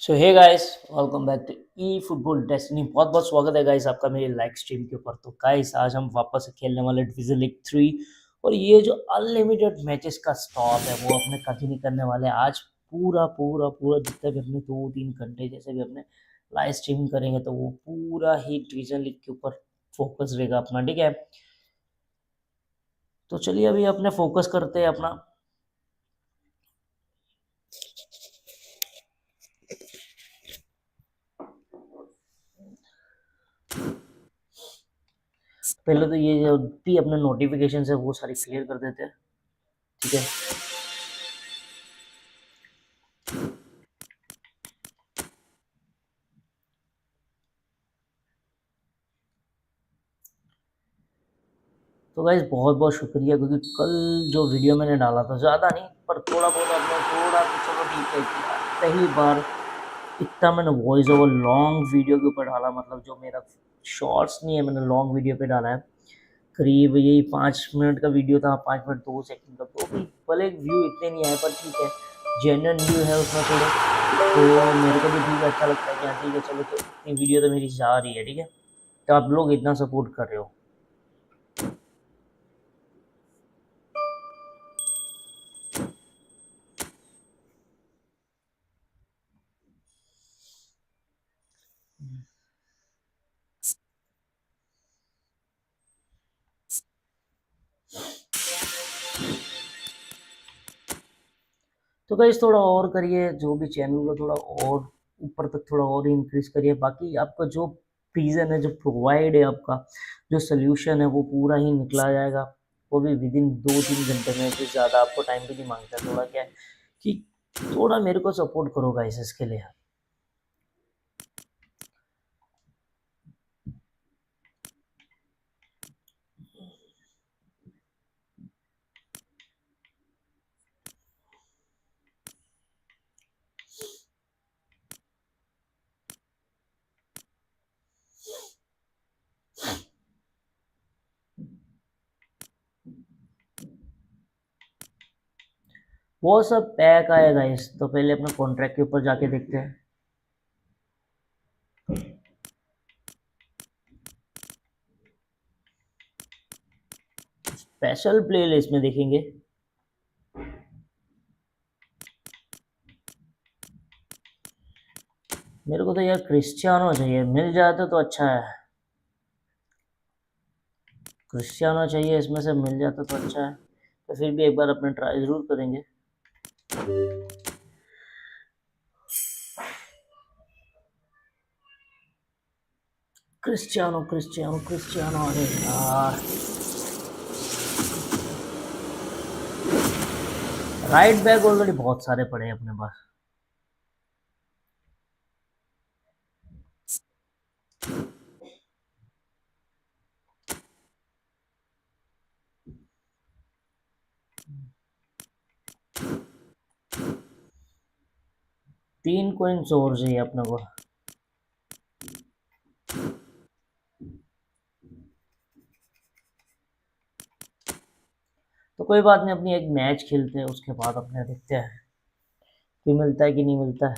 So hey guys, welcome back to E football destiny. बहुत बहुत स्वागत है गाइस आपका मेरे लाइव स्ट्रीम के ऊपर। तो गाइस आज हम वापस से खेलने वाले डिवीजन लीग 3 और ये जो अनलिमिटेड मैचेस का स्टॉप है वो अपने कंटिन्यू करने वाले हैं। आज पूरा पूरा पूरा जितने भी अपने 2-3 घंटे जैसे भी अपने लाइव स्ट्रीमिंग करेंगे तो वो पूरा ही डिवीजन लीग के ऊपर फोकस रहेगा अपना, ठीक है। तो चलिए अभी अपने फोकस करते हैं अपना। पहले तो ये जो भी अपने नोटिफिकेशन है वो सारी क्लियर कर देते हैं, ठीक है। तो गाइज बहुत बहुत शुक्रिया, क्योंकि कल जो वीडियो मैंने डाला था ज़्यादा नहीं पर थोड़ा बहुत आपने थोड़ा तो चलो ठीक है किया। पहली बार इतना मैंने वॉइस ओवर लॉन्ग वीडियो के ऊपर डाला, मतलब जो मेरा शॉर्ट्स नहीं है मैंने लॉन्ग वीडियो पे डाला है। करीब यही 5 मिनट का वीडियो था, 5 मिनट 2 सेकंड का, तो भी भले व्यू इतने नहीं आए पर ठीक है, जेन्युइन व्यू है उसमें थोड़े। तो मेरे को भी ठीक है, अच्छा लगता है कि हाँ ठीक है चलो, तो इतनी वीडियो तो मेरी जा रही है, ठीक है। तो आप लोग इतना सपोर्ट कर रहे हो। तो गाइस थोड़ा और करिए, जो भी चैनल को थोड़ा और ऊपर तक थोड़ा और इंक्रीज करिए। बाकी आपका जो रीज़न है, जो प्रोवाइड है, आपका जो सोल्यूशन है वो पूरा ही निकला जाएगा, वो भी विद इन 2-3 घंटे में। फिर ज़्यादा आपको टाइम भी नहीं मांगता। थोड़ा क्या है कि थोड़ा मेरे को सपोर्ट करो गाइस इसके लिए। वो सब पैक आया गाइस, तो पहले अपने कॉन्ट्रैक्ट के ऊपर जाके देखते हैं। स्पेशल प्लेलिस्ट में देखेंगे। मेरे को तो यार क्रिस्टियानो चाहिए, मिल जाता तो अच्छा है। क्रिस्टियानो चाहिए, इसमें से मिल जाता तो अच्छा है। तो फिर भी एक बार अपने ट्राई ज़रूर करेंगे। क्रिस्टियानो क्रिस्टियानो क्रिस्टियानो, अरे यार राइट बैक ऑलरेडी बहुत सारे पड़े हैं अपने पास। तीन कोइंस और चाहिए अपने को। तो कोई बात नहीं, अपनी एक मैच खेलते हैं उसके बाद अपने देखते हैं कि मिलता है कि नहीं मिलता है।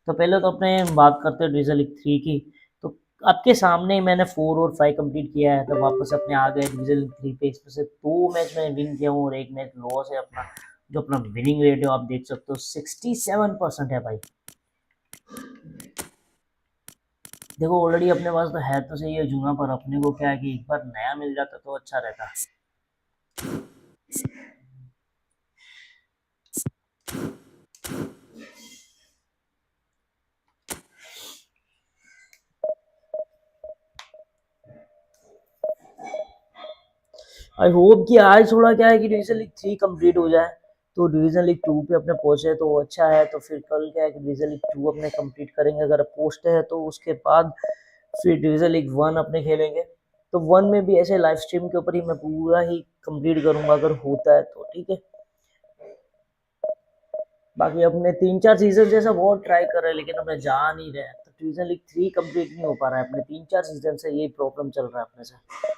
तो पहले तो अपने बात करते हैं डिवीजन लीग 3 की। तो आपके सामने ही मैंने 4 और 5 कंप्लीट किया है, तो वापस अपने आ गए डिवीजन लीग 3 पे। इसमें से 2 मैच मैंने विन किया हूँ और एक मैच लॉस है अपना। जो अपना विनिंग रेट है आप देख सकते हो 67% है भाई। देखो ऑलरेडी अपने पास तो है तो सही है जूना, पर अपने को क्या है कि एक बार नया मिल जाता तो अच्छा रहता। आई होप कि आज थोड़ा क्या है कि डिवीजन लीग 3 कंप्लीट हो जाए, तो डिवीजन लीग 2 पे अपने पहुंचे तो अच्छा है। तो फिर कल क्या है कि डिवीजन लीग 2 अपने कंप्लीट करेंगे, अगर पहुंचते हैं तो उसके बाद फिर डिवीजन लीग 1 अपने खेलेंगे। तो 1 में भी ऐसे लाइव स्ट्रीम के ऊपर ही मैं पूरा ही कंप्लीट करूंगा, अगर होता है तो ठीक है। बाकी अपने 3-4 सीजन जैसा बहुत ट्राई कर रहे हैं लेकिन अपने जा नहीं रहे हैं, तो डिवीजन लीग 3 कंप्लीट नहीं हो पा रहा है अपने 3-4 सीजन से, यही प्रॉब्लम चल रहा है अपने से।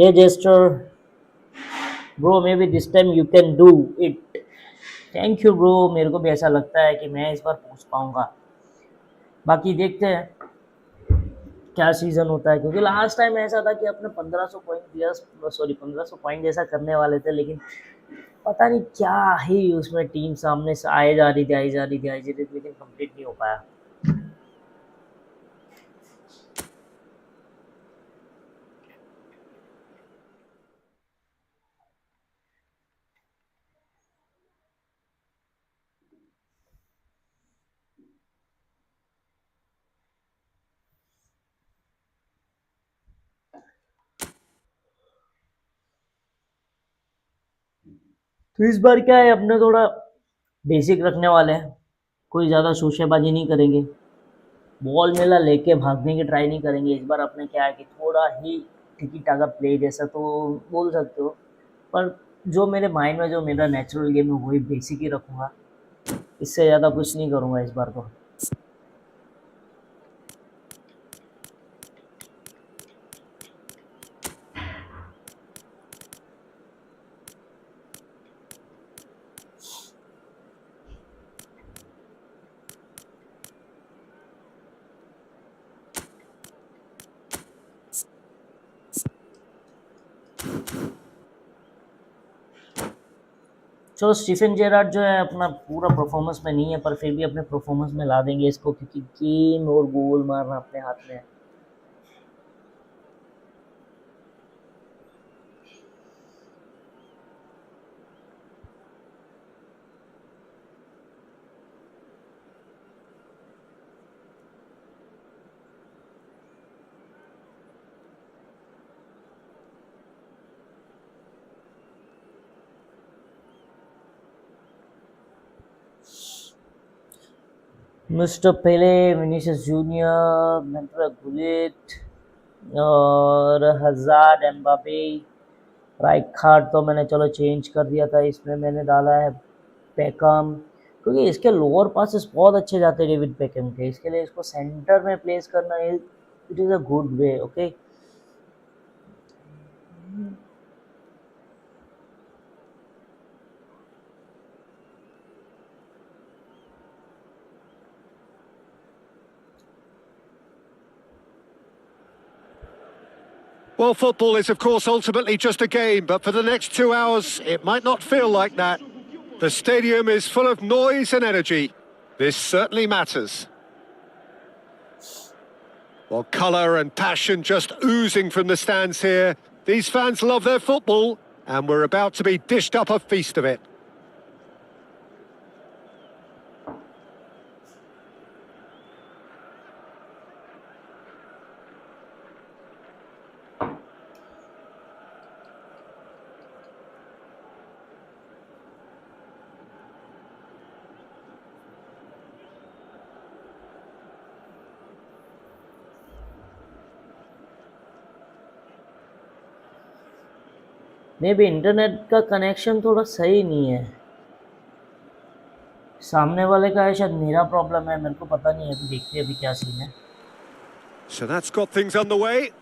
ये jester bro, maybe this time you can do it. Thank you bro, मेरे को भी ऐसा लगता है कि मैं इस बार पहुंच पाऊंगा। बाकी देखते हैं क्या सीजन होता है, क्योंकि लास्ट टाइम ऐसा था कि अपने 1500 पॉइंट दिया, सॉरी 1500 पॉइंट जैसा करने वाले थे, लेकिन पता नहीं क्या ही उसमें टीम सामने से आए जा रही थी, आई जा रही थी, आई जा रही थी, लेकिन कंप्लीट नहीं हो पाया। तो इस बार क्या है, अपने थोड़ा बेसिक रखने वाले हैं, कोई ज़्यादा शोशेबाजी नहीं करेंगे, बॉल मेला लेके भागने की ट्राई नहीं करेंगे। इस बार अपने क्या है कि थोड़ा ही टिकी टाका प्ले जैसा तो बोल सकते हो, पर जो मेरे माइंड में जो मेरा नेचुरल गेम है वही बेसिक ही रखूँगा, इससे ज़्यादा कुछ नहीं करूँगा इस बार तो। चलो स्टीफन जेरार्ड जो है अपना पूरा परफॉर्मेंस में नहीं है, पर फिर भी अपने परफॉर्मेंस में ला देंगे इसको, क्योंकि गेम और गोल मारना अपने हाथ में है। मिस्टर पेले, विनीसियस जूनियर, मेंटर गुलिट और हजार्ड, एम्बापे, राइकार्ड तो मैंने चलो चेंज कर दिया था, इसमें मैंने डाला है पेकम, क्योंकि इसके लोअर पासेस बहुत अच्छे जाते हैं डेविड पेकम के, इसके लिए इसको सेंटर में प्लेस करना है, it is a good way. Okay, Well, football is, of course, ultimately just a game, but for the next 2 hours, it might not feel like that. The stadium is full of noise and energy. This certainly matters. Well, colour and passion just oozing from the stands here. These fans love their football, and we're about to be dished up a feast of it. May be internet का connection थोड़ा सही नहीं है, सामने वाले का है, शायद मेरा प्रॉब्लम है, मेरे को पता नहीं है, अभी देखते हैं अभी क्या सीन है। So that's got things underway.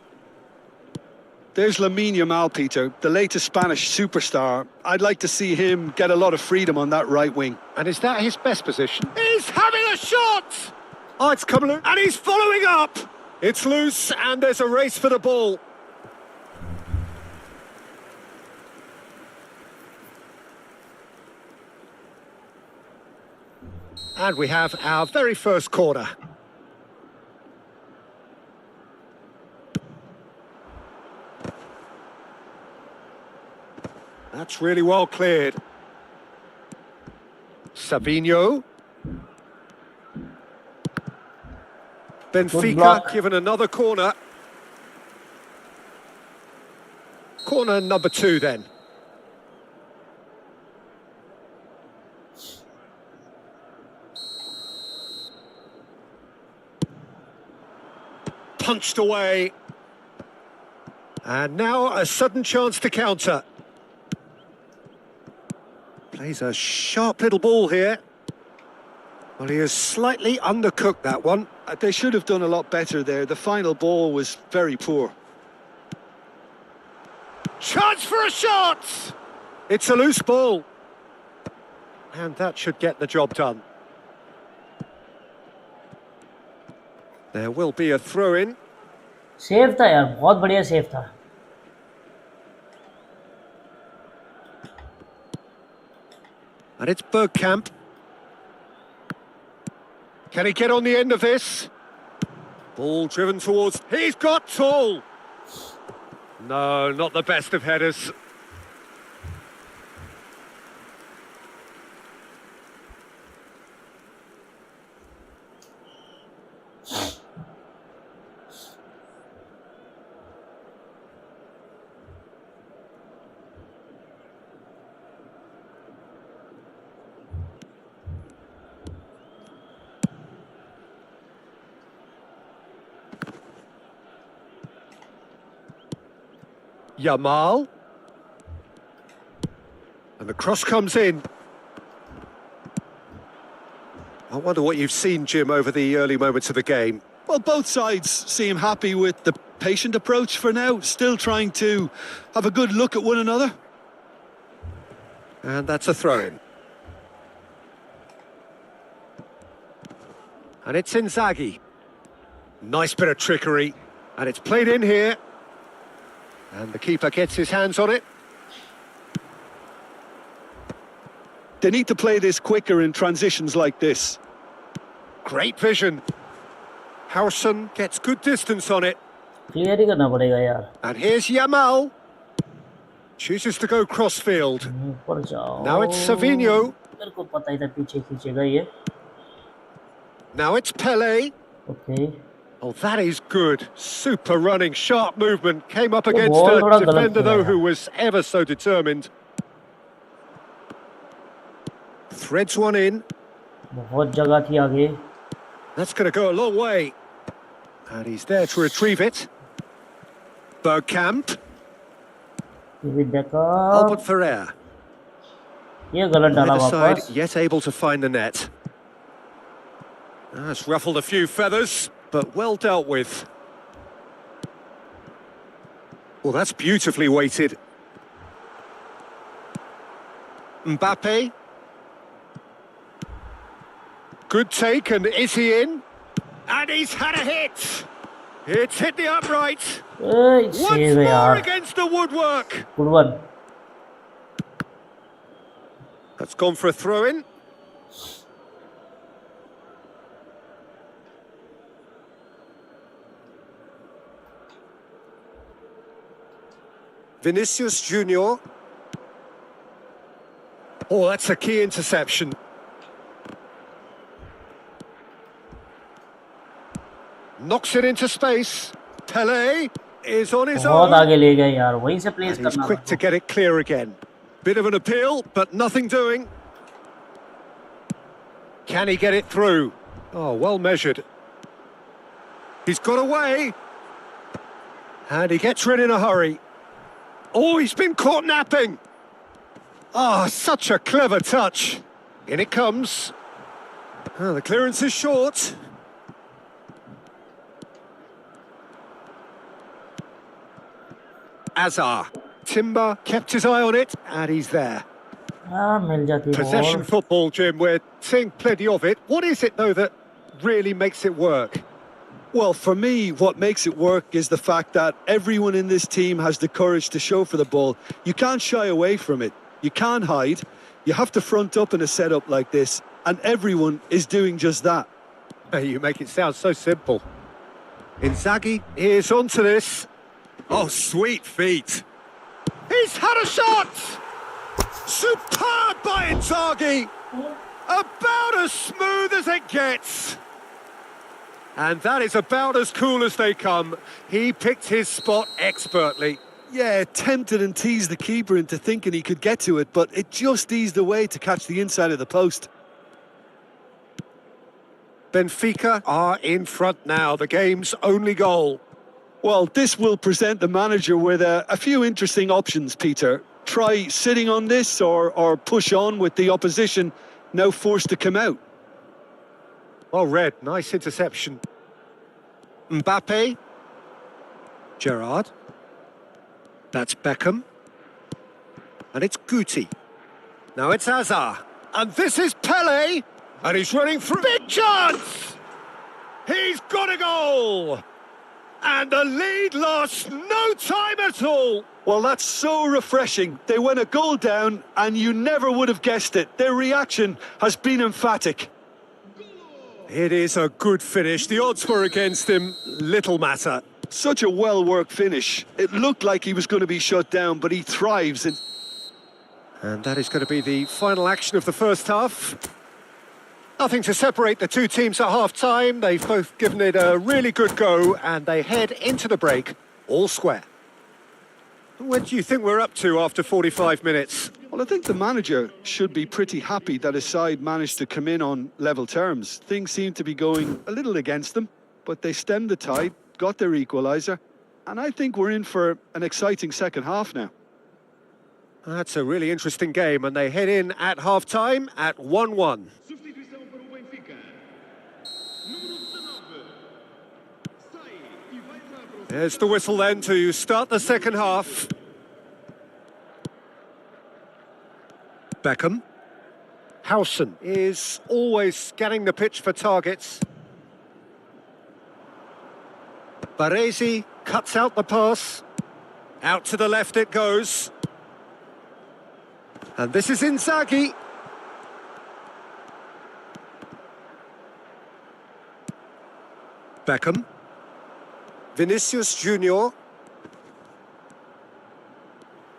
There's Lamine Yamal, Peter, the latest Spanish superstar. I'd like to see him get a lot of freedom on that right wing. And is that his best position? He's having a shot! Oh, it's coming, and he's following up! It's loose, and there's a race for the ball. And we have our very first corner. That's really well cleared. Savinho. Benfica given another corner. Corner number 2 then. Punched away. And now a sudden chance to counter. Plays a sharp little ball here. Well, he has slightly undercooked that one. They should have done a lot better there. The final ball was very poor. Chance for a shot! It's a loose ball. And that should get the job done. There will be a throw-in. Safe था यार, बहुत बढ़िया safe था. And it's Bergkamp. Can he get on the end of this? Ball driven towards... He's got tall! No, not the best of headers. Yamal. And the cross comes in. I wonder what you've seen, Jim, over the early moments of the game. Well, both sides seem happy with the patient approach for now, still trying to have a good look at one another. And that's a throw-in. And it's Inzaghi. Nice bit of trickery. And it's played in here. And the keeper gets his hands on it. They need to play this quicker in transitions like this. Great vision. Howson gets good distance on it. Clear ही करना पड़ेगा यार. And here's Yamal. Chooses to go crossfield. ऊपर जाओ. Now it's Savinho. मेरे को पता ही था पीछे खींचेगा ये. Now it's Pele. Okay. Oh, that is good. Super running, sharp movement. Came up against ball a थोड़ा गलत defender, though, खेला. who was ever so determined. Threads one in. बहुत जगह थी आगे. That's going to go a long way. And he's there to retrieve it. Bergkamp. Give it back Albert up. Ferrer. ये गलत डाला Either side, वापस. yet able to find the net. That's ruffled a few feathers, but well dealt with. Well, that's beautifully weighted. Mbappe. Good take, and is he in? And he's had a hit! It's hit the upright! Once save है more यार. against the woodwork! Good one. That's gone for a throw-in. Vinicius Junior. Oh, that's a key interception. Knocks it into space. Pele is on his बहुत own. आगे ले गए यार. वहीं से place And he's करना quick to था. get it clear again. Bit of an appeal, but nothing doing. Can he get it through? Oh, well measured. He's got away. And he gets rid in a hurry. Oh, he's been caught napping. Oh, such a clever touch. In it comes. Oh, the clearance is short. Azar. Timber kept his eye on it, and he's there. हाँ मिल जाती है. Possession football, Jim, we're seeing plenty of it. What is it, though, that really makes it work? Well, for me, what makes it work is the fact that everyone in this team has the courage to show for the ball. You can't shy away from it. You can't hide. You have to front up in a setup like this, and everyone is doing just that. You make it sound so simple. Inzaghi is onto this. Oh, sweet feet. He's had a shot! Superb by Inzaghi! About as smooth as it gets. And that is about as cool as they come. He picked his spot expertly. Yeah, tempted and teased the keeper into thinking he could get to it, but it just eased away to catch the inside of the post. Benfica are in front now, the game's only goal. Well, this will present the manager with a few interesting options, Peter. Try sitting on this or push on with the opposition now forced to come out. Well read, nice interception. Mbappe. Gerrard. That's Beckham. And it's Guti. Now it's Hazard. And this is Pele. And he's running through. Big chance! He's got a goal! And the lead lost no time at all. Well, that's so refreshing. They went a goal down and you never would have guessed it. Their reaction has been emphatic. It is a good finish. The odds were against him. Little matter. Such a well-worked finish. It looked like he was going to be shut down, but he thrives in... And that is going to be the final action of the first half. Nothing to separate the two teams at half-time. They've both given it a really good go, and they head into the break all square. What do you think we're up to after 45 minutes? Well, I think the manager should be pretty happy that his side managed to come in on level terms. Things seem to be going a little against them, but they stemmed the tide, got their equaliser, and I think we're in for an exciting second half now. That's a really interesting game, and they head in at half-time at 1-1. There's the whistle then to start the second half. Beckham. Howson is always scanning the pitch for targets. Baresi cuts out the pass. Out to the left it goes. And this is Inzaghi. Beckham. Vinicius Junior.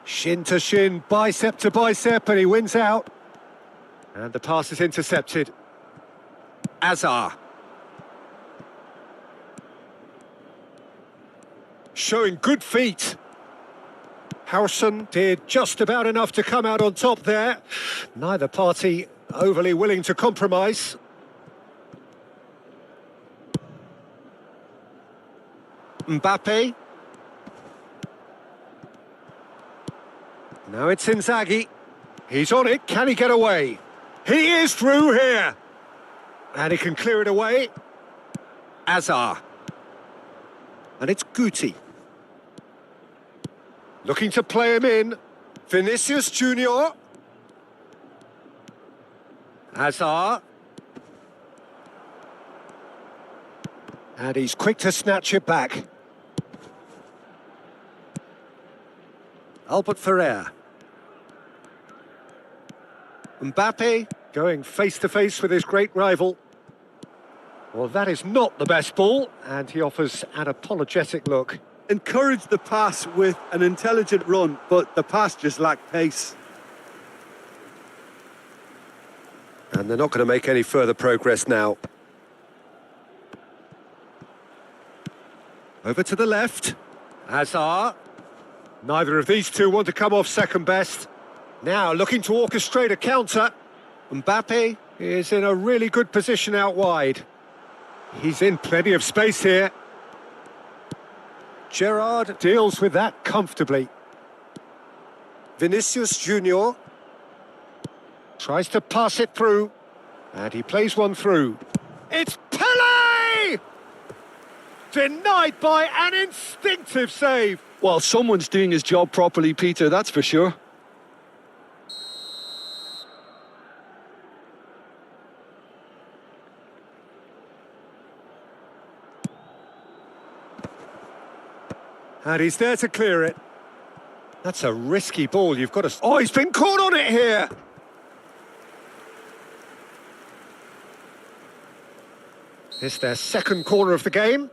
Shin to shin, bicep to bicep, and he wins out. And the pass is intercepted. Hazard. Showing good feet. Howson did just about enough to come out on top there. Neither party overly willing to compromise. Mbappe. Now it's Inzaghi. He's on it. Can he get away? He is through here. And he can clear it away. Hazard. And it's Guti. Looking to play him in. Vinicius Junior. Hazard. And he's quick to snatch it back. Albert Ferrer. Mbappe going face-to-face with his great rival. Well, that is not the best ball, and he offers an apologetic look. Encouraged the pass with an intelligent run, but the pass just lacked pace. And they're not going to make any further progress now. Over to the left. Hazard. Neither of these two want to come off second best. Now looking to orchestrate a counter. Mbappe is in a really good position out wide. He's in plenty of space here. Gerrard deals with that comfortably. Vinicius Junior tries to pass it through, and he plays one through. It's Pele! Denied by an instinctive save. Well, someone's doing his job properly, Peter, that's for sure. And he's there to clear it. That's a risky ball. You've got to... Oh, he's been caught on it here. It's their second corner of the game.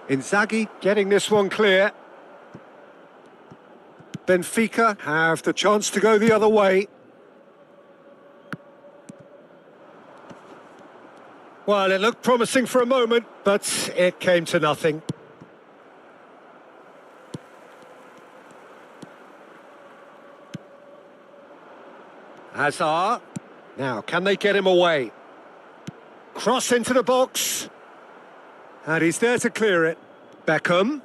Inzaghi getting this one clear. Benfica have the chance to go the other way. Well, it looked promising for a moment, but it came to nothing. Hazard. Now, can they get him away? Cross into the box. And he's there to clear it. Beckham.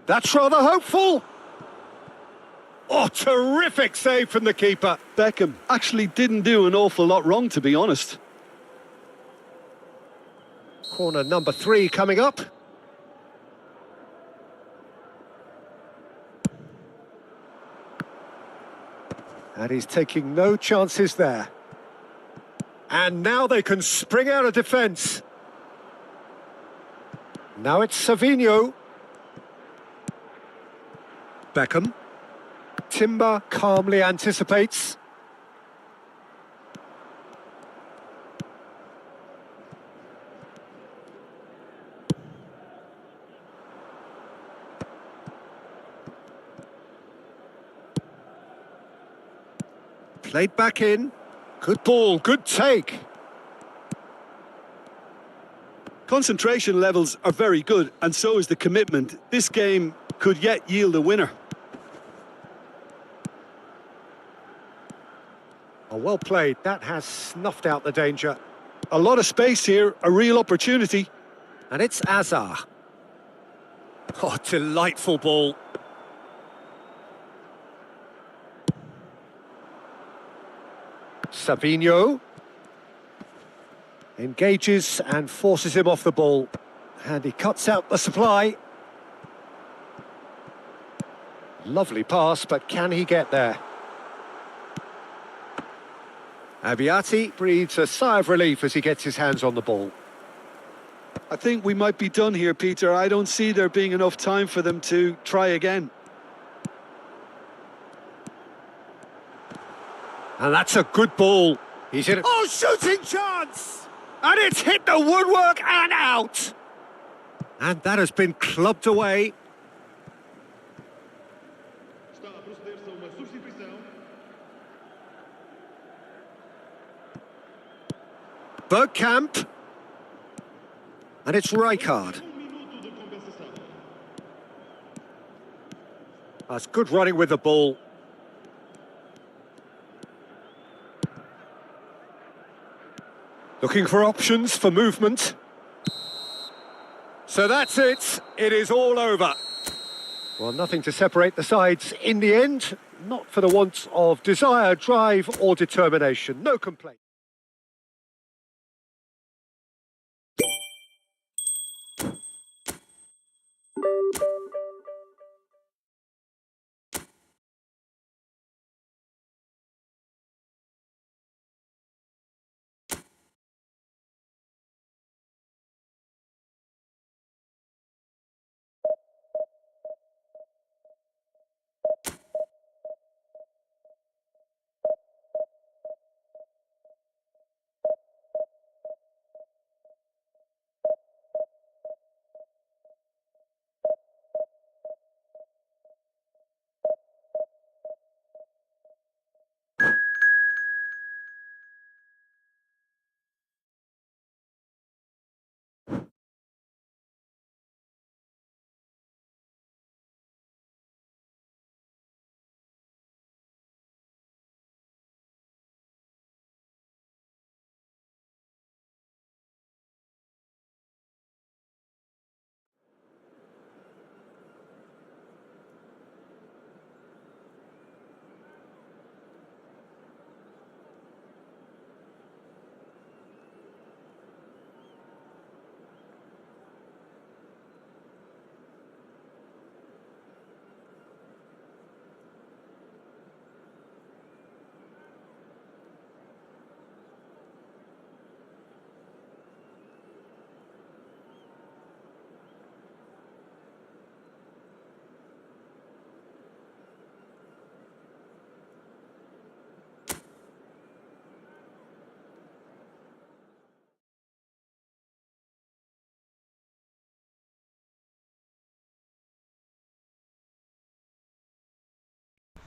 That's rather hopeful. Oh, terrific save from the keeper. Beckham actually didn't do an awful lot wrong, to be honest. Corner number 3 coming up. And he's taking no chances there. And now they can spring out of defence. Now it's Savinho. Beckham. Timber calmly anticipates. Played back in. Good ball, good take. Concentration levels are very good, and so is the commitment. This game could yet yield a winner. Oh, well played. That has snuffed out the danger. A lot of space here, a real opportunity. And it's Azar. Oh, delightful ball. Savinho engages and forces him off the ball. And he cuts out the supply. Lovely pass, but can he get there? Abiati breathes a sigh of relief as he gets his hands on the ball. I think we might be done here, Peter. I don't see there being enough time for them to try again. And that's a good ball. He's in. Oh, shooting chance! And it's hit the woodwork and out. And that has been clubbed away. Bergkamp. And it's Rijkaard. That's good running with the ball. Looking for options for movement. So that's it. It is all over. Well, nothing to separate the sides in the end. Not for the want of desire, drive or determination. No complaint.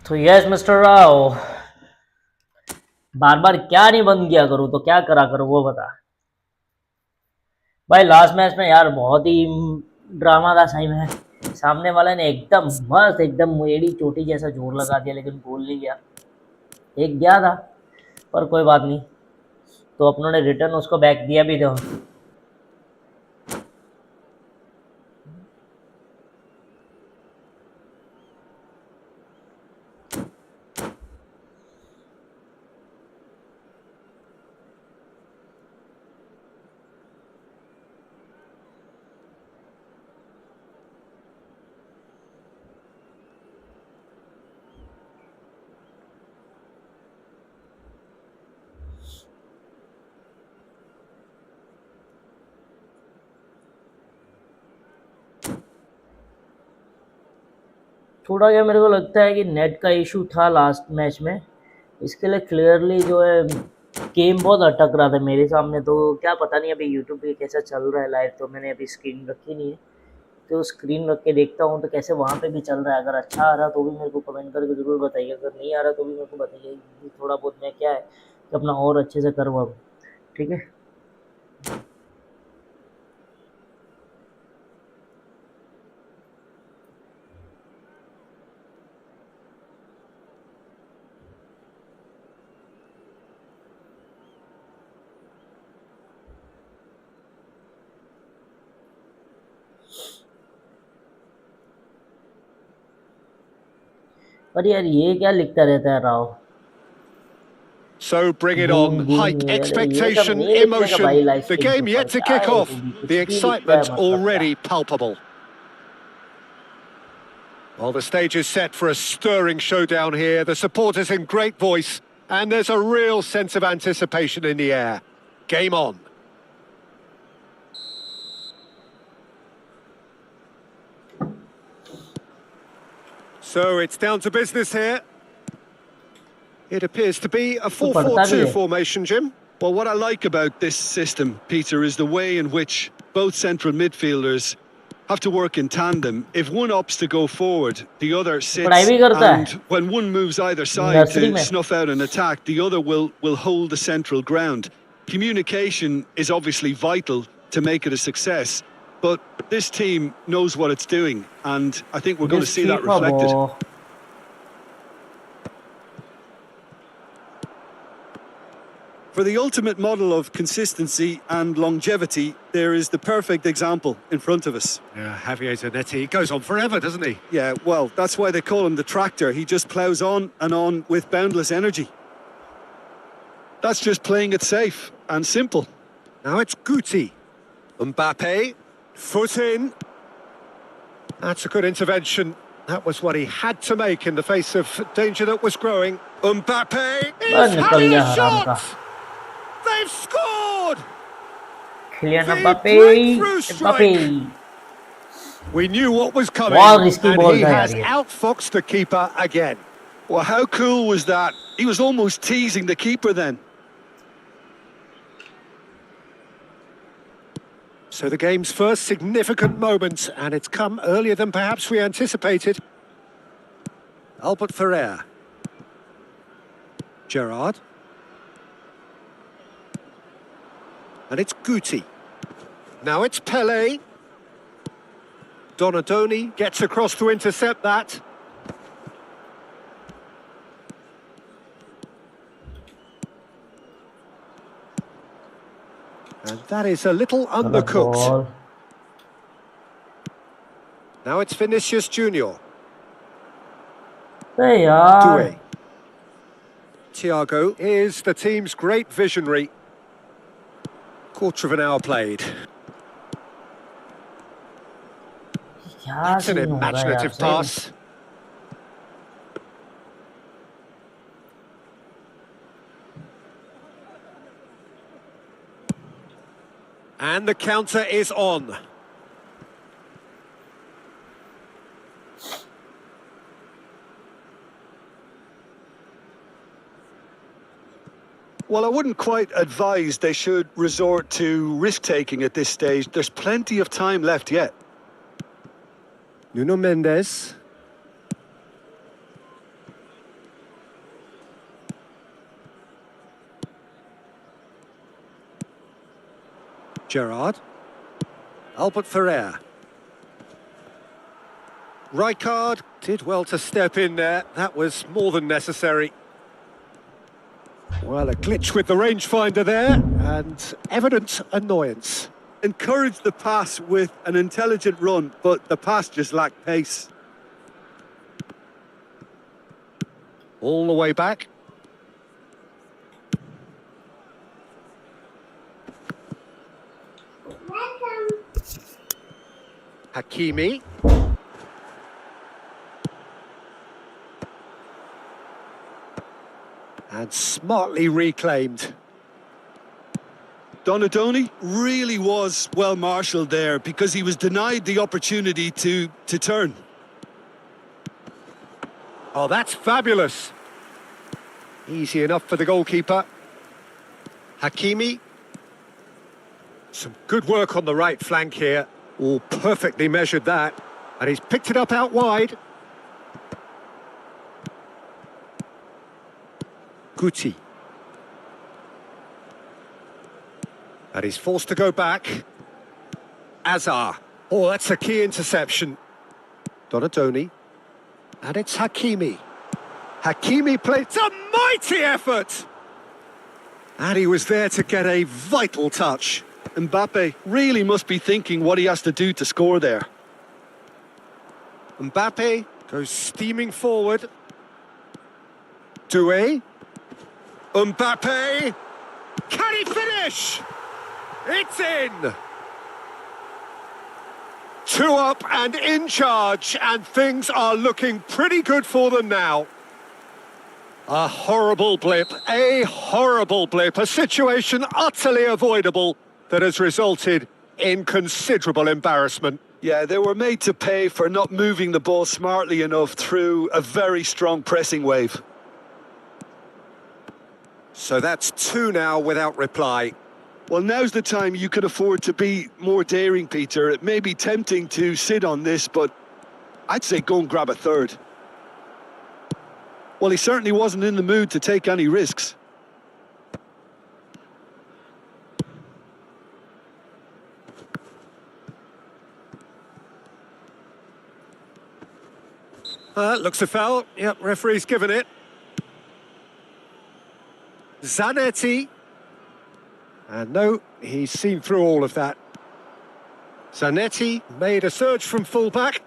तो yes mister Rao, बार बार क्या नहीं बंद किया करूँ तो क्या करा करूँ वो बता भाई। लास्ट मैच में यार बहुत ही ड्रामा था सही में। सामने वाले ने एकदम मस्त एकदम एड़ी चोटी जैसा जोर लगा दिया, लेकिन गोल नहीं गया। एक गया था पर कोई बात नहीं, तो अपनों ने रिटर्न उसको बैक दिया भी था। थोड़ा क्या मेरे को लगता है कि नेट का इशू था लास्ट मैच में, इसके लिए क्लियरली जो है गेम बहुत अटक रहा था मेरे सामने। तो क्या पता नहीं अभी यूट्यूब पे कैसा चल रहा है लाइव, तो मैंने अभी स्क्रीन रखी नहीं है, तो स्क्रीन रख के देखता हूँ तो कैसे वहाँ पे भी चल रहा है। अगर अच्छा आ रहा तो भी मेरे को कमेंट करके ज़रूर बताइए, अगर नहीं आ रहा तो भी मेरे को बताइए, थोड़ा बहुत मैं क्या है कि अपना और अच्छे से कर पाऊँ। ठीक है। पर यार ये क्या लिखता रहता है Rao, So bring it boom on. Boom, High अरे ये सब expectation, नहीं लिखने का भाई emotion. लाइव The स्ट्रीम के game ऊपर, yet to क्या kick है off. वो भी The कुछ भी लिखता है, excitement मतलब क्या। already palpable. Well, the stage is set for a stirring showdown here. The supporters in great voice, and there's a real sense of anticipation in the air. Game on. So it's down to business here. It appears to be a तो पढ़ता भी 4-4-2 है। formation, Jim. Well, what I like about this system, Peter, is the way in which both central midfielders have to work in tandem. If one opts to go forward, the other पढ़ाई sits, भी करता and है when one moves either side nursery to में। snuff out an attack, the other will hold the central ground. Communication is obviously vital to make it a success, but this team knows what it's doing, and I think we're going to This see that FIFA reflected. ball. For the ultimate model of consistency and longevity, there is the perfect example in front of us. Yeah, Javier Zanetti, he goes on forever, doesn't he? Yeah, well, that's why they call him the tractor. He just ploughs on and on with boundless energy. That's just playing it safe and simple. Now it's Guti. Mbappe, foot in. That's a good intervention. That was what he had to make in the face of danger that was growing. Mbappe बस is निकल having गया a हराम shot! का। They've scored! Kylian The Mbappe, breakthrough Mbappe। strike! We knew what was बहुत coming, risky and ball he था यार has ये। outfoxed the keeper again. Well, how cool was that? He was almost teasing the keeper then. So the game's first significant moment, and it's come earlier than perhaps we anticipated. Albert Ferrer. Gerrard. And it's Guti. Now it's Pele. Donadoni gets across to intercept that. And that is a little गलत undercooked. Ball. Now it's Vinicius Junior. अरे यार। Doué. Thiago is the team's great visionary. Quarter of an hour played. क्या That's an scene हो रहा है यार imaginative सही में। pass. And the counter is on. Well, I wouldn't quite advise they should resort to risk-taking at this stage. There's plenty of time left yet. Nuno Mendes. Gerrard. Albert Ferrer. Rijkaard did well to step in there. That was more than necessary. Well, a glitch with the rangefinder there, and evident annoyance. Encouraged the pass with an intelligent run, but the pass just lacked pace. All the way back. Hakimi. And smartly reclaimed. Donadoni really was well marshalled there because he was denied the opportunity to turn. Oh, that's fabulous. Easy enough for the goalkeeper. Hakimi. Some good work on the right flank here. All perfectly measured that. And he's picked it up out wide. Guti. And he's forced to go back. Azar. Oh, that's a key interception. Donatoni. And it's Hakimi. Hakimi played. It's a mighty effort! And he was there to get a vital touch. Mbappe really must be thinking what he has to do to score there. Mbappe goes steaming forward. Doué. Mbappe. Can he finish? It's in! 2 up and in charge, and things are looking pretty good for them now. A horrible blip, a situation utterly avoidable that has resulted in considerable embarrassment. Yeah, they were made to pay for not moving the ball smartly enough through a very strong pressing wave. So that's 2 now without reply. Well, now's the time you could afford to be more daring, Peter. It may be tempting to sit on this, but I'd say go and grab a third. Well, he certainly wasn't in the mood to take any risks. Looks a foul. Yep, referee's given it. Zanetti. And no, he's seen through all of that. Zanetti made a surge from fullback,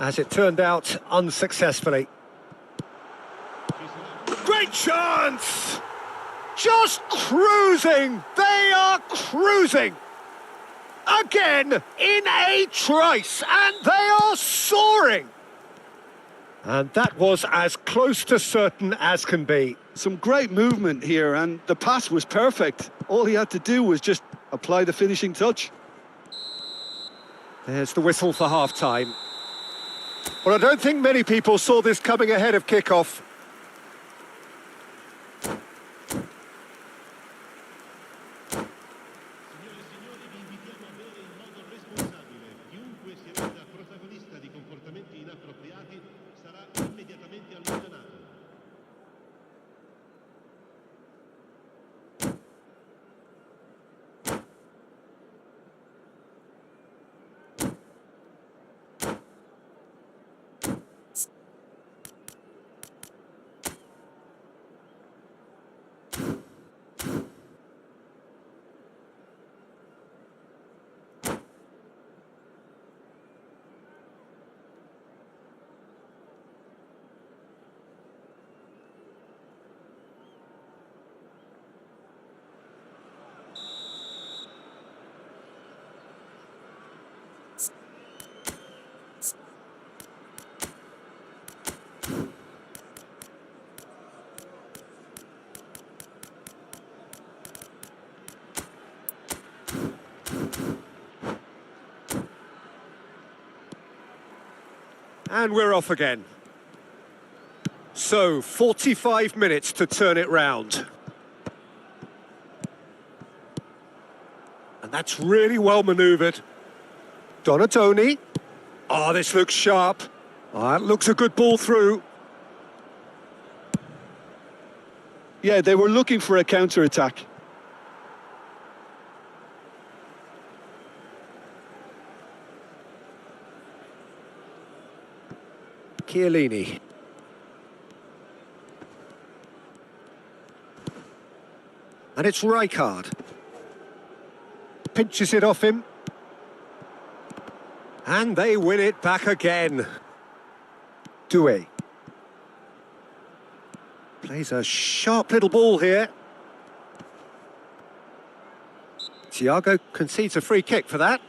as it turned out unsuccessfully. Great chance! Just cruising! They are cruising! Again, in a trice, and they are soaring! And that was as close to certain as can be. Some great movement here, and the pass was perfect. All he had to do was just apply the finishing touch. There's the whistle for half-time. Well, I don't think many people saw this coming ahead of kick-off. And we're off again. So, 45 minutes to turn it round. And that's really well manoeuvred. Donatoni. Oh, this looks sharp. Oh, that looks a good ball through. Yeah, they were looking for a counter-attack. Chiellini. And it's Rijkaard. Pinches it off him. And they win it back again. Doué. Plays a sharp little ball here. Thiago concedes a free kick for that.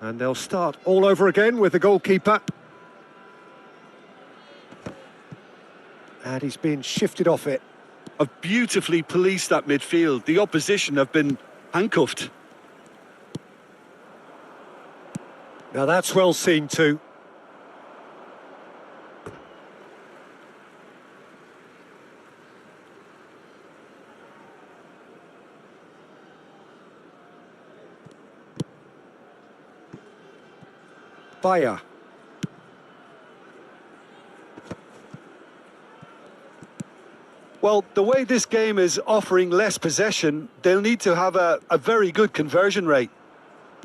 And they'll start all over again with the goalkeeper. And he's been shifted off it. have beautifully policed that midfield. The opposition have been handcuffed. Now that's well seen too. Bayer. Well, the way this game is offering less possession, they'll need to have a very good conversion rate.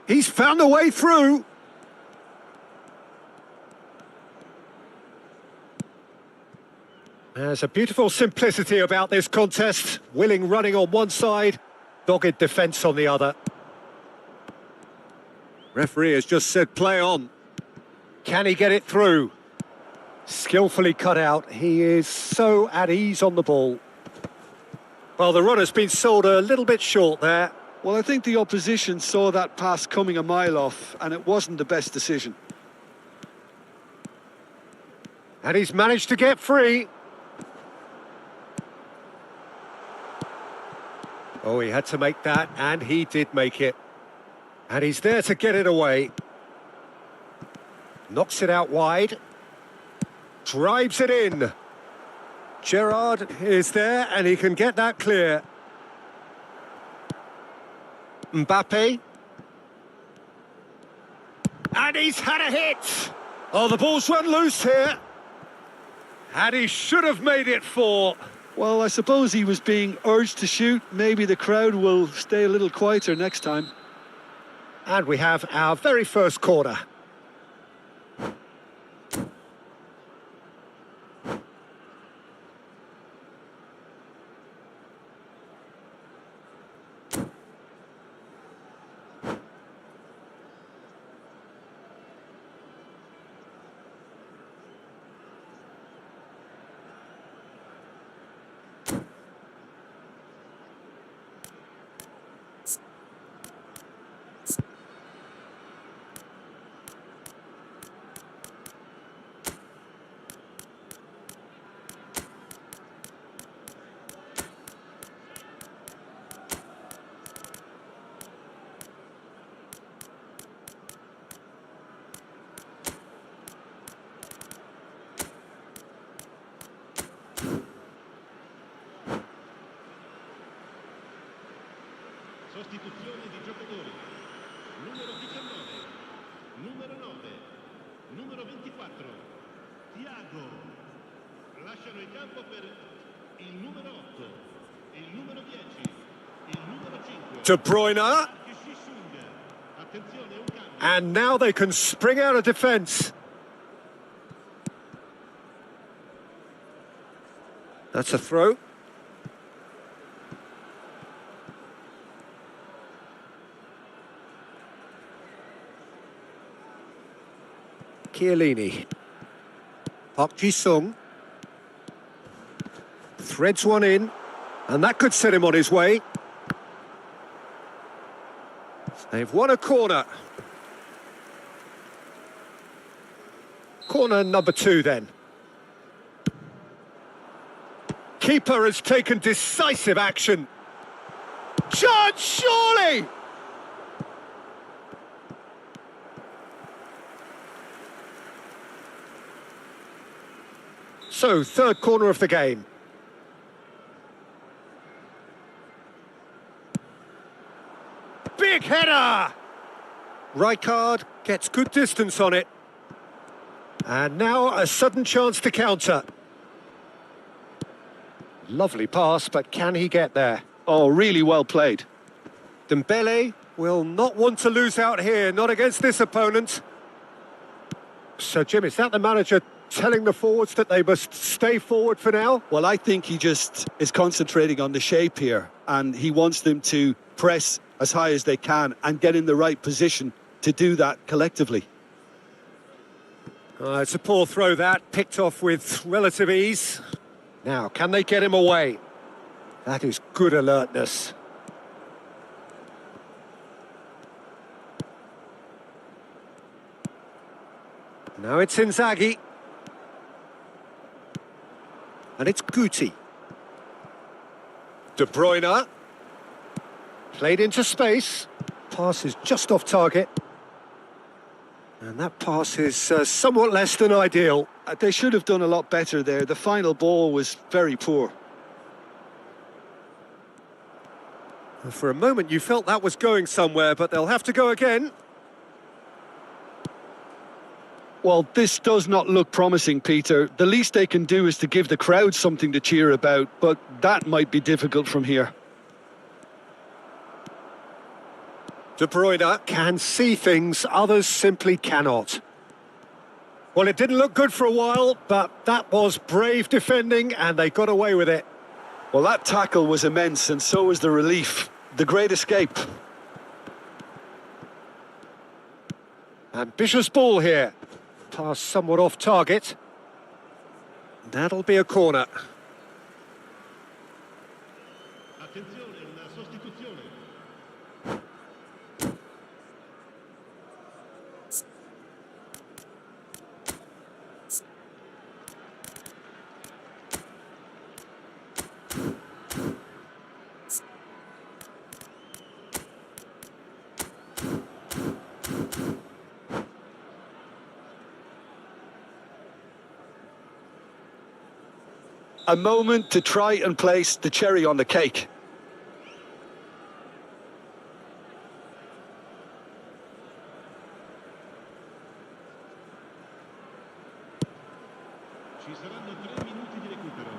He's found a way through. There's a beautiful simplicity about this contest. Willing running on one side, dogged defence on the other. Referee has just said play on. Can he get it through? Skillfully cut out. He is so at ease on the ball. Well, the run has been sold a little bit short there. Well, I think the opposition saw that pass coming a mile off, and it wasn't the best decision. And he's managed to get free. Oh, he had to make that, and he did make it. And he's there to get it away. Knocks it out wide. Drives it in. Gerrard is there, and he can get that clear. Mbappe. And he's had a hit. Oh, the ball's run loose here. And he should have made it 4. Well, I suppose he was being urged to shoot. Maybe the crowd will stay a little quieter next time. And we have our very first corner. Sostituzione di giocatori. Numero 19, numero 9, numero 24. Thiago. Lasciano il campo per il numero 8, il numero 10, il numero 5. De Bruyne. Attenzione, un cambio. And now they can spring out of defence. That's a throw. Chiellini. Park Ji-sung. Threads one in. And that could set him on his way. They've won a corner. Corner number 2 then. Keeper has taken decisive action. Chance, surely! So, third corner of the game. Big header! Rijkaard gets good distance on it. And now a sudden chance to counter. Lovely pass, but can he get there? Oh, really well played. Dembele will not want to lose out here, not against this opponent. So, Jim, is that the manager telling the forwards that they must stay forward for now? Well, I think he just is concentrating on the shape here, and he wants them to press as high as they can and get in the right position to do that collectively. It's a poor throw that, picked off with relative ease. Now, can they get him away? That is good alertness. Now it's Inzaghi. And it's Guti. De Bruyne. Played into space. Pass is just off target. And that pass is somewhat less than ideal. They should have done a lot better there. The final ball was very poor. For a moment you felt that was going somewhere, but they'll have to go again. Well, this does not look promising, Peter. The least they can do is to give the crowd something to cheer about, but that might be difficult from here. De Bruyne can see things others simply cannot. Well, it didn't look good for a while, but that was brave defending and they got away with it. Well, that tackle was immense, and so was the relief. The great escape. Ambitious ball here. Pass somewhat off target. That'll be a corner. Attenzione, una sostituzione. A moment to try and place the cherry on the cake. Ci saranno 3 minuti di recupero.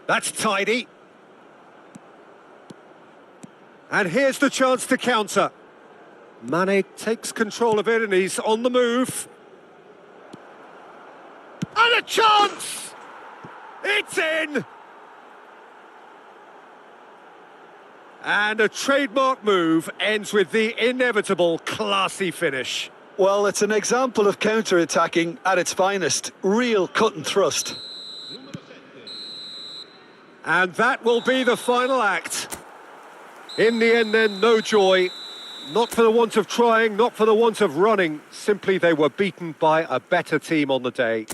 That's tidy. And here's the chance to counter. Mane takes control of it and he's on the move. And a chance! It's in! And a trademark move ends with the inevitable classy finish. Well, it's an example of counter-attacking at its finest. Real cut and thrust. Numero 7. And that will be the final act. In the end then, no joy. Not for the want of trying, not for the want of running. Simply they were beaten by a better team on the day.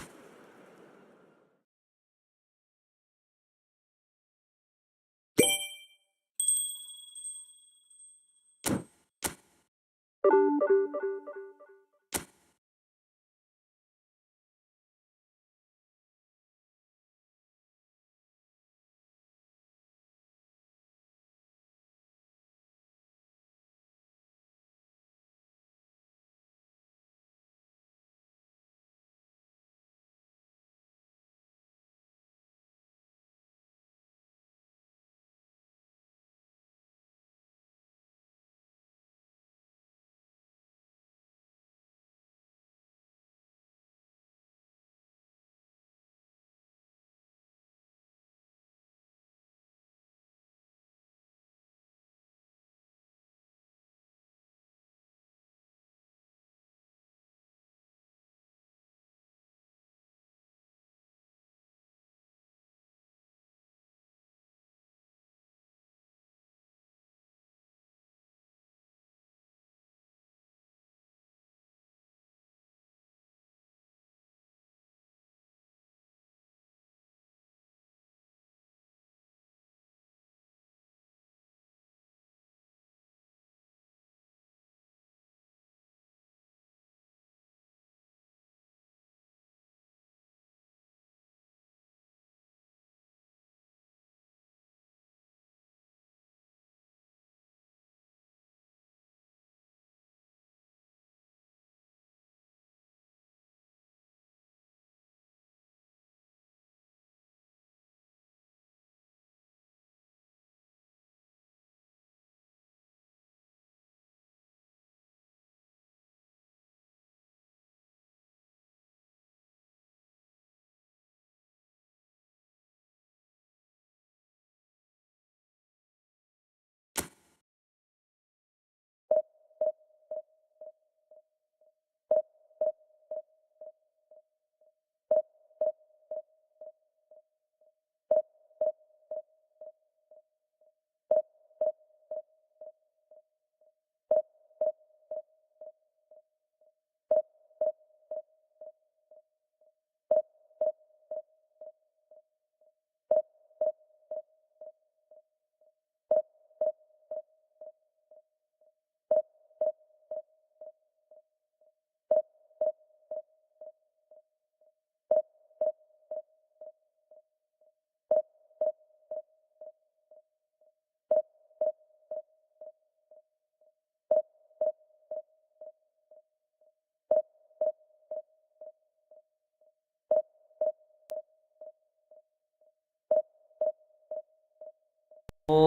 तो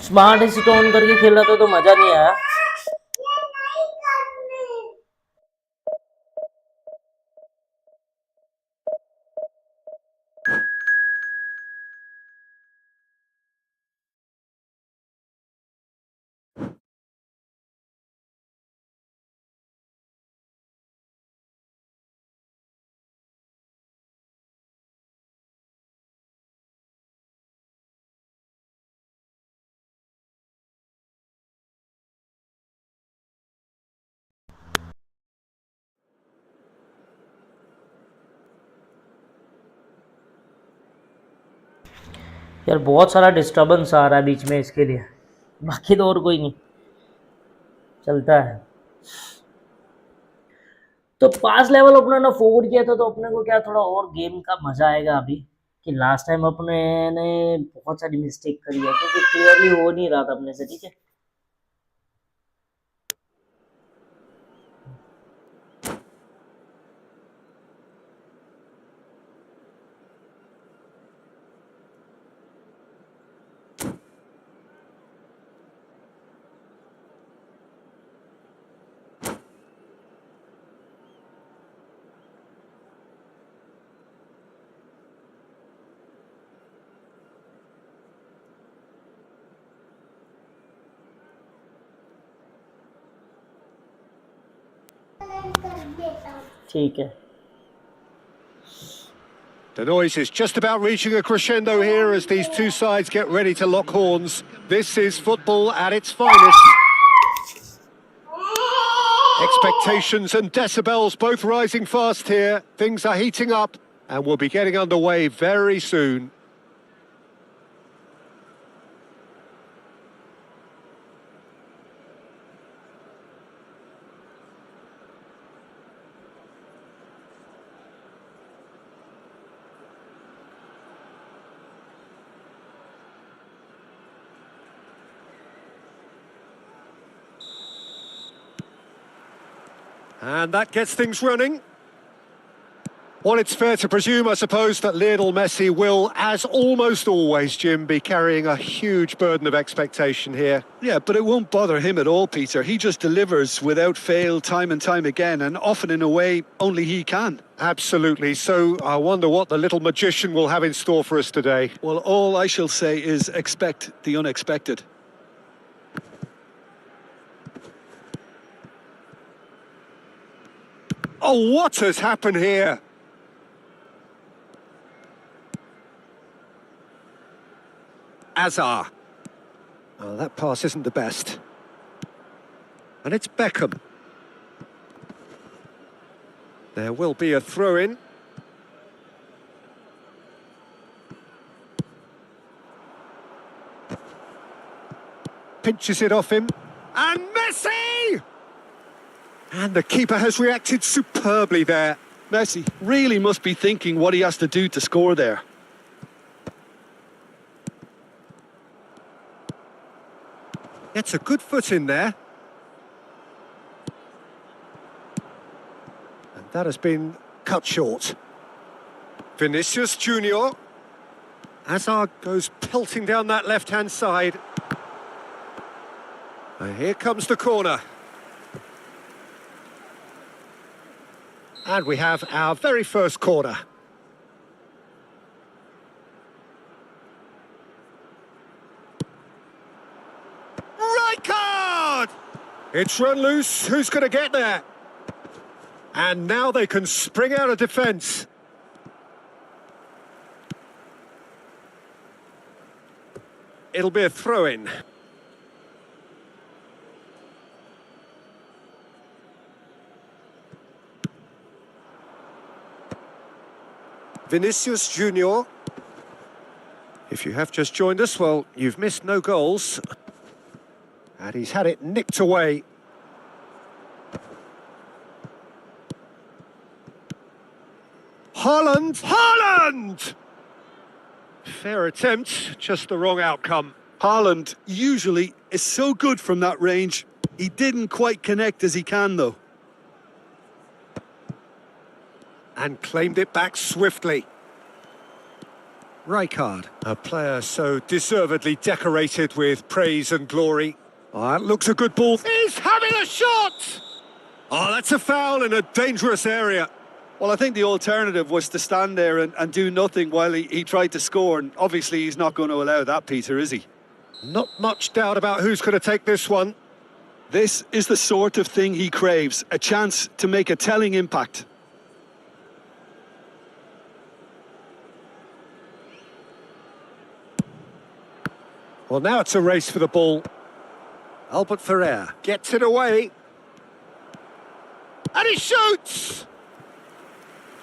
smart AC on करके खेला तो मजा नहीं आया। यार बहुत सारा डिस्टरबेंस आ रहा है बीच में, इसके लिए बाकी तो और कोई नहीं, चलता है। तो पास लेवल अपने ने फॉरवर्ड किया था, तो अपने को क्या थोड़ा और गेम का मजा आएगा अभी, कि लास्ट टाइम अपने ने बहुत सारी मिस्टेक करी है, क्योंकि क्लियरली हो नहीं रहा था अपने से। ठीक है, ठीक है। The noise is just about reaching a crescendo here as these two sides get ready to lock horns. This is football at its finest. Expectations and decibels both rising fast here. Things are heating up and we'll be getting underway very soon. And that gets things running. Well, it's fair to presume, I suppose, that Lionel Messi will, as almost always, Jim, be carrying a huge burden of expectation here. Yeah, but it won't bother him at all, Peter. He just delivers without fail time and time again, and often in a way only he can. Absolutely. So I wonder what the little magician will have in store for us today. Well, all I shall say is expect the unexpected. Oh, what has happened here? Azar. Oh, that pass isn't the best. And it's Beckham. There will be a throw-in. Pinches it off him. And Messi! And the keeper has reacted superbly there. Messi really must be thinking what he has to do to score there. Gets a good foot in there. And that has been cut short. Vinicius Junior. Hazard goes pelting down that left-hand side. And here comes the corner. And we have our very first corner. Right card! It's run loose. Who's going to get there? And now they can spring out of defence. It'll be a throw-in. Vinicius Junior. If you have just joined us, well, you've missed no goals. And he's had it nicked away. Haaland! Haaland! Fair attempt, just the wrong outcome. Haaland usually is so good from that range. He didn't quite connect as he can, though. And claimed it back swiftly. Rijkaard, a player so deservedly decorated with praise and glory. Oh, that looks a good ball. He's having a shot! Oh, that's a foul in a dangerous area. Well, I think the alternative was to stand there and do nothing while he tried to score, and obviously he's not going to allow that, Peter, is he? Not much doubt about who's going to take this one. This is the sort of thing he craves, a chance to make a telling impact. Well, now it's a race for the ball. Albert Ferrer gets it away. And he shoots!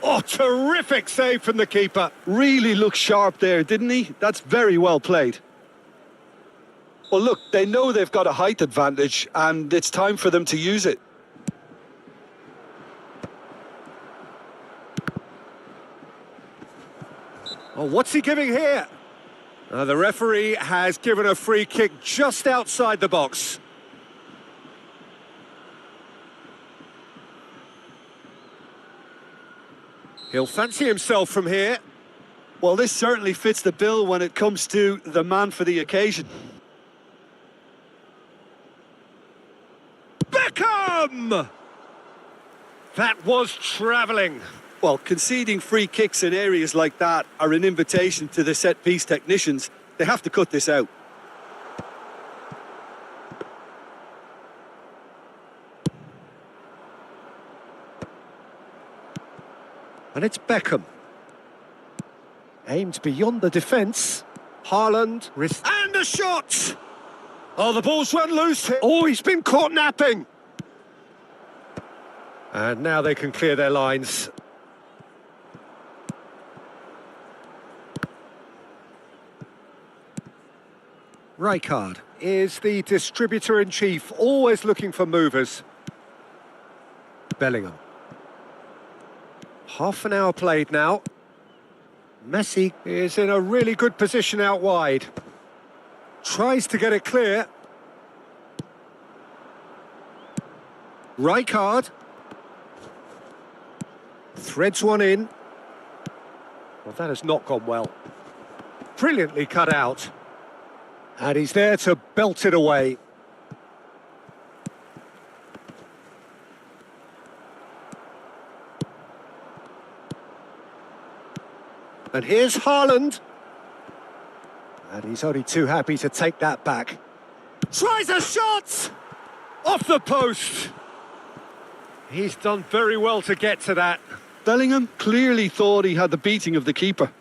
Oh, terrific save from the keeper. Really looked sharp there, didn't he? That's very well played. Well, look, they know they've got a height advantage, and it's time for them to use it. Oh, what's he giving here? The referee has given a free kick just outside the box. He'll fancy himself from here. Well, this certainly fits the bill when it comes to the man for the occasion. Beckham! That was travelling. Well, conceding free kicks in areas like that are an invitation to the set-piece technicians. They have to cut this out. And it's Beckham. Aimed beyond the defence. Haaland. And a shot! Oh, the ball's run loose here. Oh, he's been caught napping. And now they can clear their lines. Rijkaard is the distributor-in-chief, always looking for movers. Bellingham. Half an hour played now. Messi is in a really good position out wide. Tries to get it clear. Rijkaard. Threads one in. Well, that has not gone well. Brilliantly cut out. And he's there to belt it away. And here's Haaland. And he's only too happy to take that back. Tries a shot! Off the post! He's done very well to get to that. Bellingham clearly thought he had the beating of the keeper.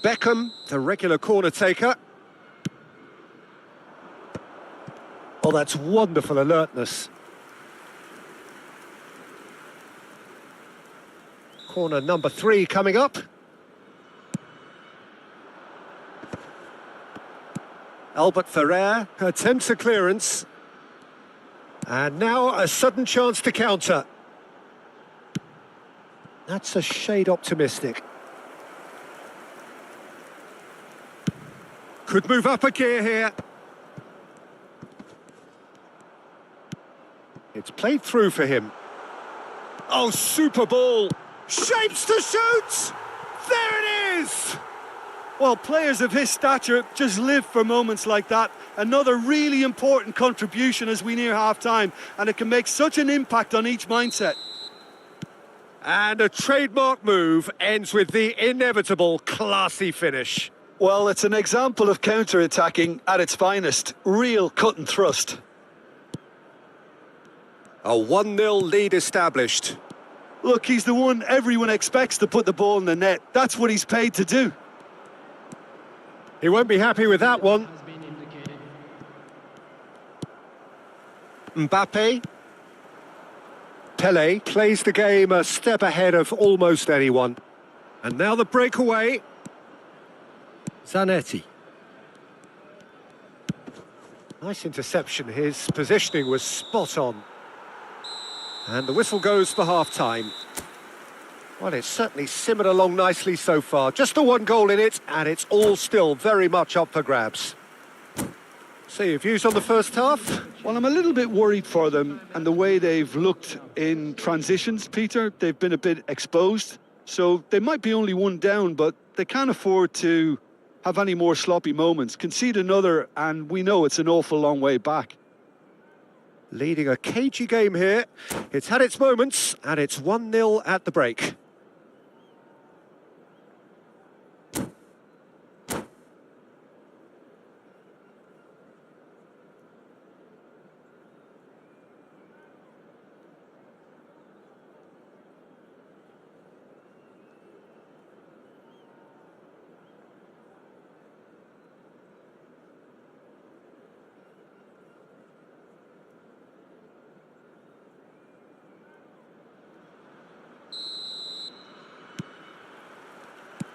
Beckham, the regular corner taker. Oh, that's wonderful alertness. Corner number 3 coming up. Albert Ferrer attempts a clearance. And now a sudden chance to counter. That's a shade optimistic. Could move up a gear here. It's played through for him. Oh, super ball. Shapes to shoot! There it is! Well, players of his stature just live for moments like that. Another really important contribution as we near half-time, and it can make such an impact on each mindset. And a trademark move ends with the inevitable classy finish. Well, it's an example of counter-attacking at its finest. Real cut and thrust. A 1-0 lead established. Look, he's the one everyone expects to put the ball in the net. That's what he's paid to do. He won't be happy with that one. Mbappe. Pele plays the game a step ahead of almost anyone. And now the breakaway. Zanetti. Nice interception. His positioning was spot on. And the whistle goes for half-time. Well, it's certainly simmered along nicely so far. Just the 1 goal in it, and it's all still very much up for grabs. So, your views on the first half? Well, I'm a little bit worried for them and the way they've looked in transitions, Peter. They've been a bit exposed. So they might be only one down, but they can't afford to have any more sloppy moments. Concede another, and we know it's an awful long way back. Leading a cagey game here. It's had its moments, and it's 1-0 at the break.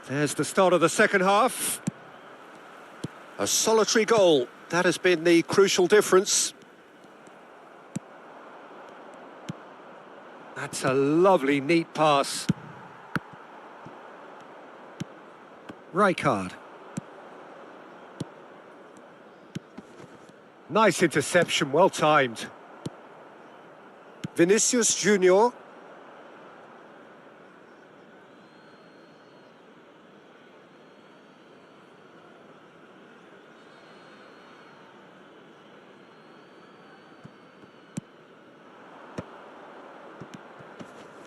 There's the start of the second half. A solitary goal. That has been the crucial difference. That's a lovely, neat pass. Rijkaard. Nice interception, well timed. Vinicius Junior.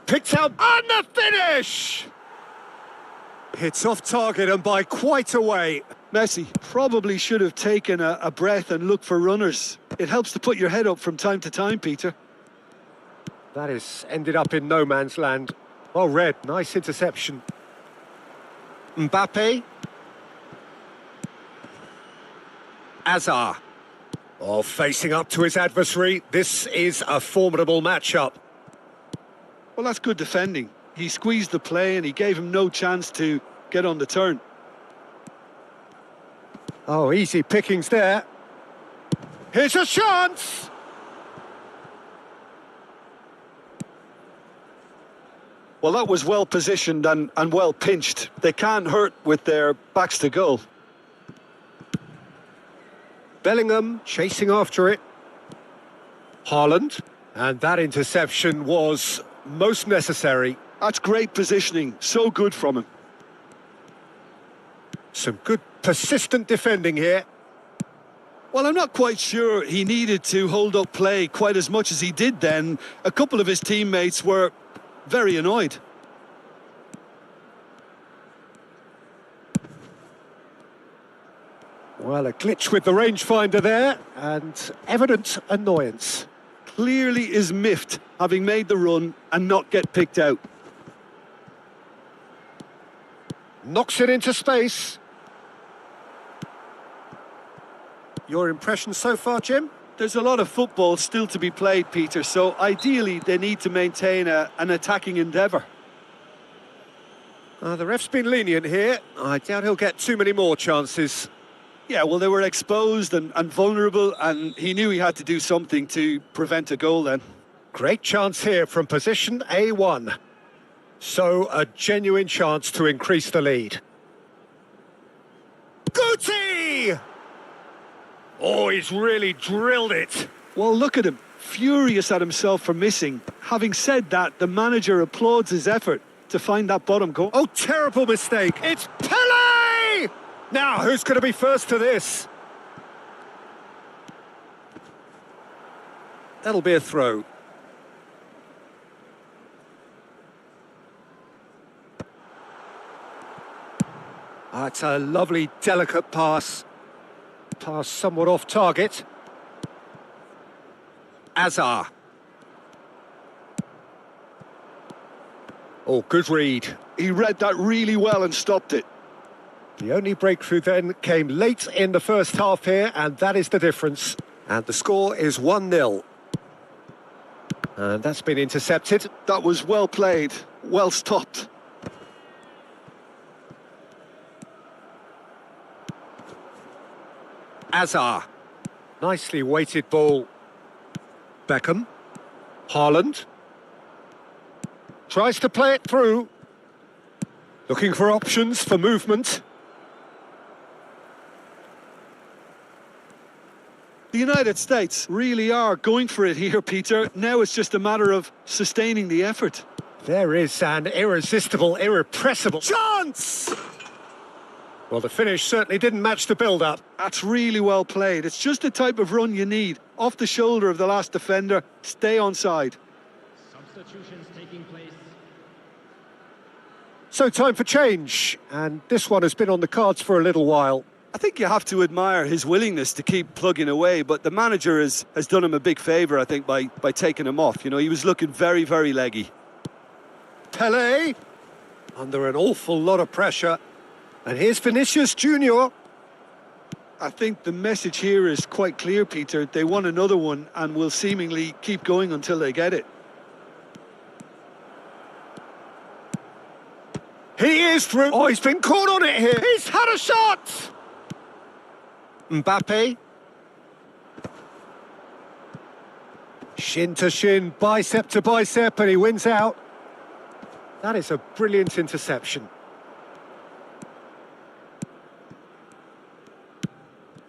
Picked out on the finish! It's off target and by quite a way. Messi probably should have taken a breath and looked for runners. It helps to put your head up from time to time, Peter. That is ended up in no man's land. Well read, nice interception. Mbappe. Azar. Oh, facing up to his adversary. This is a formidable matchup. Well, that's good defending. He squeezed the play and he gave him no chance to get on the turn. Oh, easy pickings there. Here's a chance! Well, that was well positioned and well pinched. They can't hurt with their backs to goal. Bellingham chasing after it. Haaland. And that interception was most necessary. That's great positioning. So good from him. Some good persistent defending here. Well, I'm not quite sure he needed to hold up play quite as much as he did then. A couple of his teammates were very annoyed. Well, a glitch with the rangefinder there, and evident annoyance. Clearly is miffed, having made the run and not get picked out. Knocks it into space. Your impression so far, Jim? There's a lot of football still to be played, Peter, so ideally they need to maintain an attacking endeavour. The ref's been lenient here. I doubt he'll get too many more chances. Yeah, well, they were exposed and vulnerable, and he knew he had to do something to prevent a goal then. Great chance here from position A1. So, a genuine chance to increase the lead. Guti! Oh, he's really drilled it. Well, look at him, furious at himself for missing. Having said that, the manager applauds his effort to find that bottom goal. Oh, terrible mistake. It's Pele! Now, who's going to be first to this? That'll be a throw. Oh, it's a lovely, delicate pass. Pass somewhat off target. Azar. Oh, good read. He read that really well and stopped it. The only breakthrough then came late in the first half here, and that is the difference. And the score is 1-0. And that's been intercepted. That was well played, well stopped. Azar. Nicely weighted ball. Beckham. Haaland. Tries to play it through. Looking for options for movement. The United States really are going for it here, Peter. Now it's just a matter of sustaining the effort. There is an irresistible, irrepressible chance! Well, the finish certainly didn't match the build-up. That's really well played. It's just the type of run you need. Off the shoulder of the last defender, stay onside. Substitutions taking place. So time for change, and this one has been on the cards for a little while. I think you have to admire his willingness to keep plugging away, but the manager has done him a big favour, I think, by taking him off. You know, he was looking very, very leggy. Pelé, under an awful lot of pressure. And here's Vinicius Junior. I think the message here is quite clear, Peter. They want another one and will seemingly keep going until they get it. He is through. Oh, he's been caught on it here. He's had a shot. Mbappe. Shin to shin, bicep to bicep, and he wins out. That is a brilliant interception.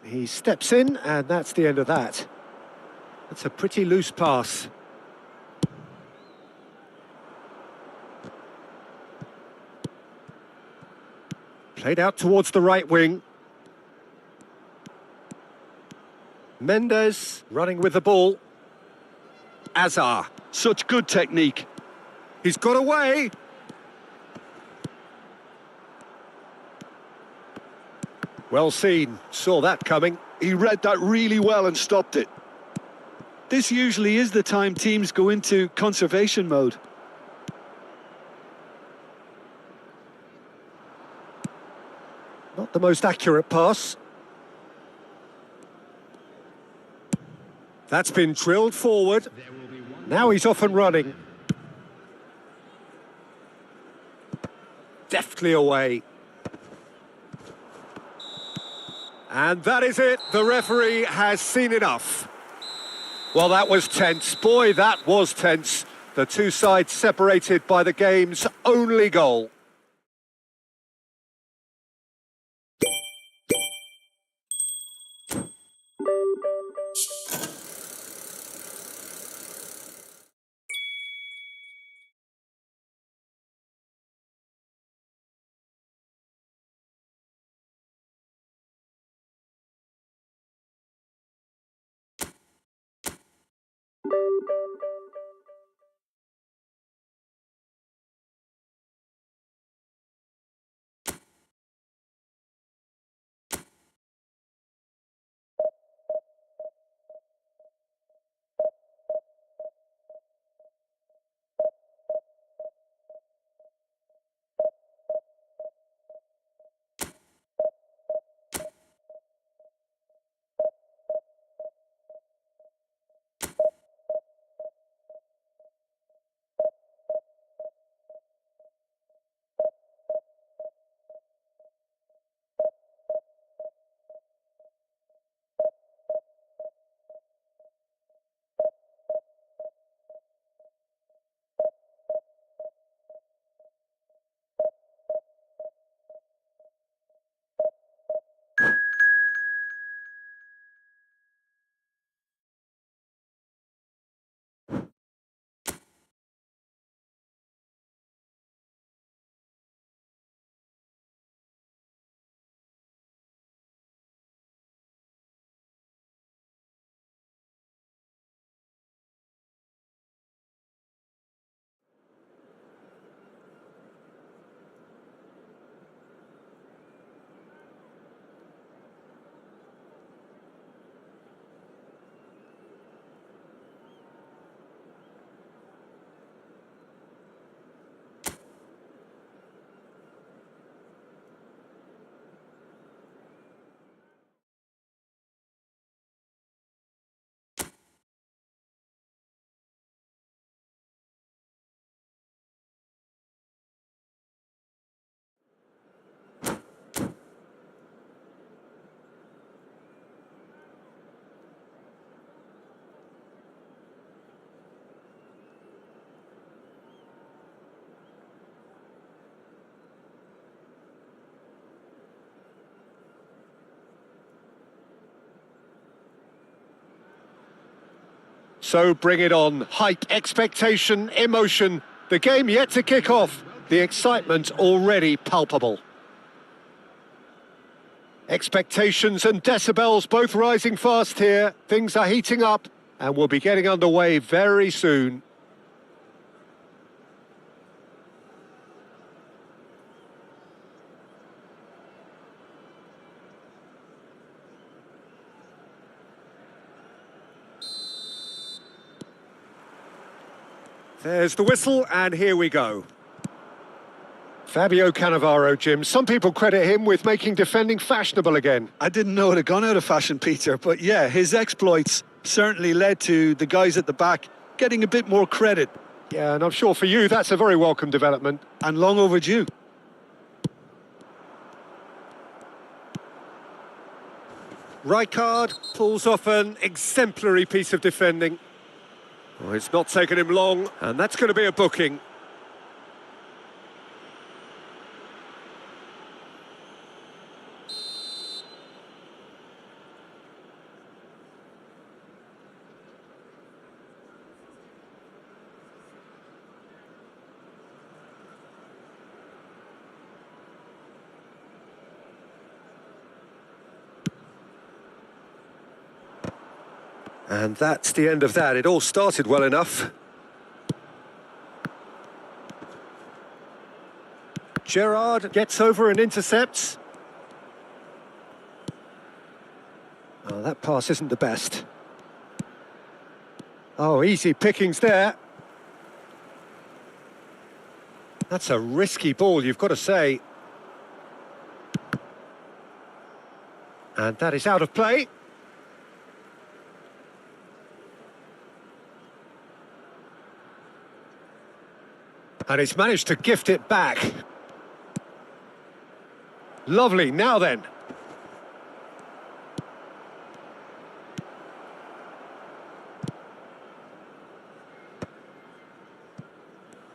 He steps in, and that's the end of that. That's a pretty loose pass. Played out towards the right wing. Mendes running with the ball. Azar. Such good technique. He's got away. Well seen. Saw that coming. He read that really well and stopped it. This usually is the time teams go into conservation mode. Not the most accurate pass. That's been drilled forward. Now he's off and running. Deftly away. And that is it. The referee has seen enough. Well, that was tense. Boy, that was tense. The two sides separated by the game's only goal. So bring it on. Hype, expectation, emotion. The game yet to kick off. The excitement already palpable. Expectations and decibels both rising fast here. Things are heating up and we'll be getting underway very soon. There's the whistle, and here we go. Fabio Cannavaro, Jim. Some people credit him with making defending fashionable again. I didn't know it had gone out of fashion, Peter, but yeah, his exploits certainly led to the guys at the back getting a bit more credit. Yeah, and I'm sure for you that's a very welcome development. And long overdue. Rijkaard pulls off an exemplary piece of defending. Oh, it's not taken him long, and that's going to be a booking. And that's the end of that. It all started well enough. Gerrard gets over and intercepts. Oh, that pass isn't the best. Oh, easy pickings there. That's a risky ball, you've got to say. And that is out of play. And he's managed to gift it back. Lovely, now then.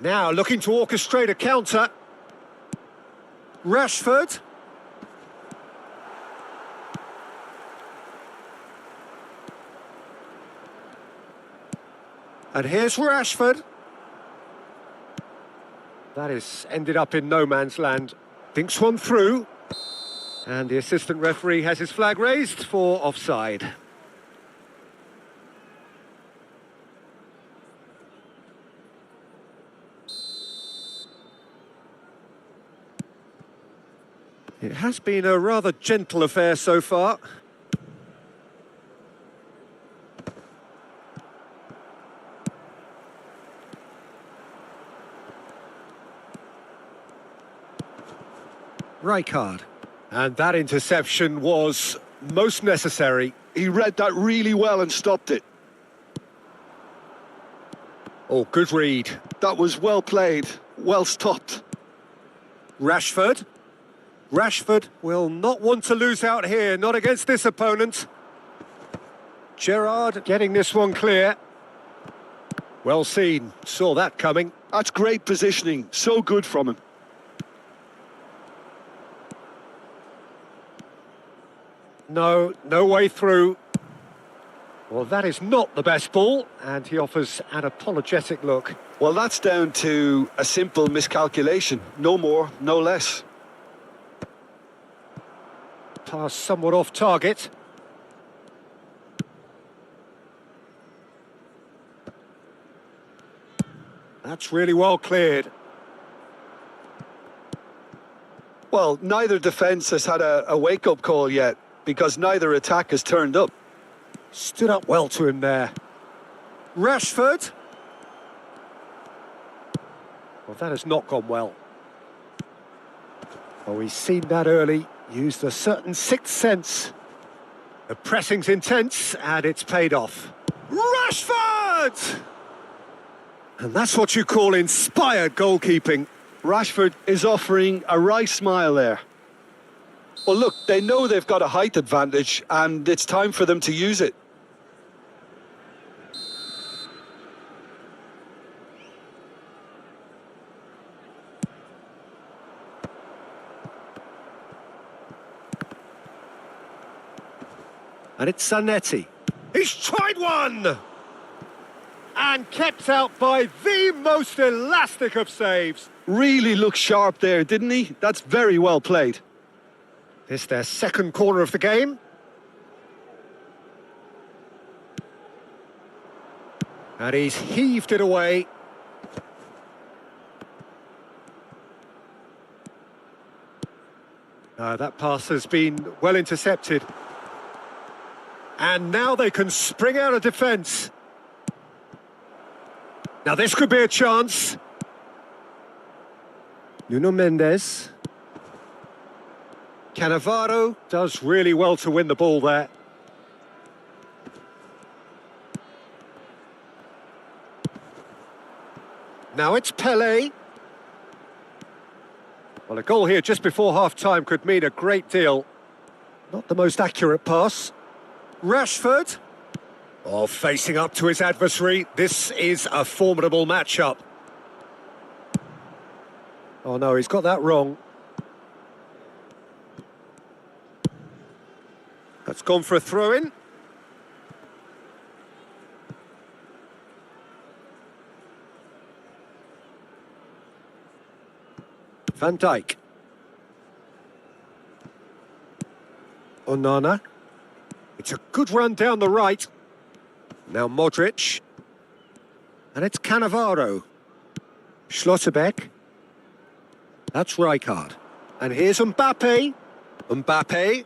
Now looking to orchestrate a counter. Rashford. And here's Rashford. That is ended up in no man's land. Thinks one through. And the assistant referee has his flag raised for offside. It has been a rather gentle affair so far. Rijkaard. And that interception was most necessary. He read that really well and stopped it. Oh, good read. That was well played, well stopped. Rashford. Rashford will not want to lose out here, not against this opponent. Gerrard getting this one clear. Well seen, saw that coming. That's great positioning, so good from him. No way through. Well, that is not the best ball, and he offers an apologetic look. Well, that's down to a simple miscalculation. No more, no less. Pass somewhat off target. That's really well cleared. Well, neither defence has had a wake-up call yet, because neither attack has turned up. Stood up well to him there. Rashford. Well, that has not gone well. Oh, he's seen that early. Used a certain sixth sense. The pressing's intense, and it's paid off. Rashford! And that's what you call inspired goalkeeping. Rashford is offering a wry smile there. Well, look, they know they've got a height advantage, and it's time for them to use it. And it's Zanetti. He's tried one! and kept out by the most elastic of saves. Really looked sharp there, didn't he? That's very well played. This their second corner of the game. And he's heaved it away. That pass has been well intercepted. And now they can spring out of defence. Now this could be a chance. Nuno Mendes. Cannavaro does really well to win the ball there. Now it's Pelé. Well, a goal here just before half-time could mean a great deal. Not the most accurate pass. Rashford. Oh, facing up to his adversary. This is a formidable matchup. Oh no, he's got that wrong. That's gone for a throw-in. Van Dijk. Onana. It's a good run down the right. Now Modric. And it's Cannavaro. Schlotterbeck. That's Rijkaard. And here's Mbappe. Mbappe.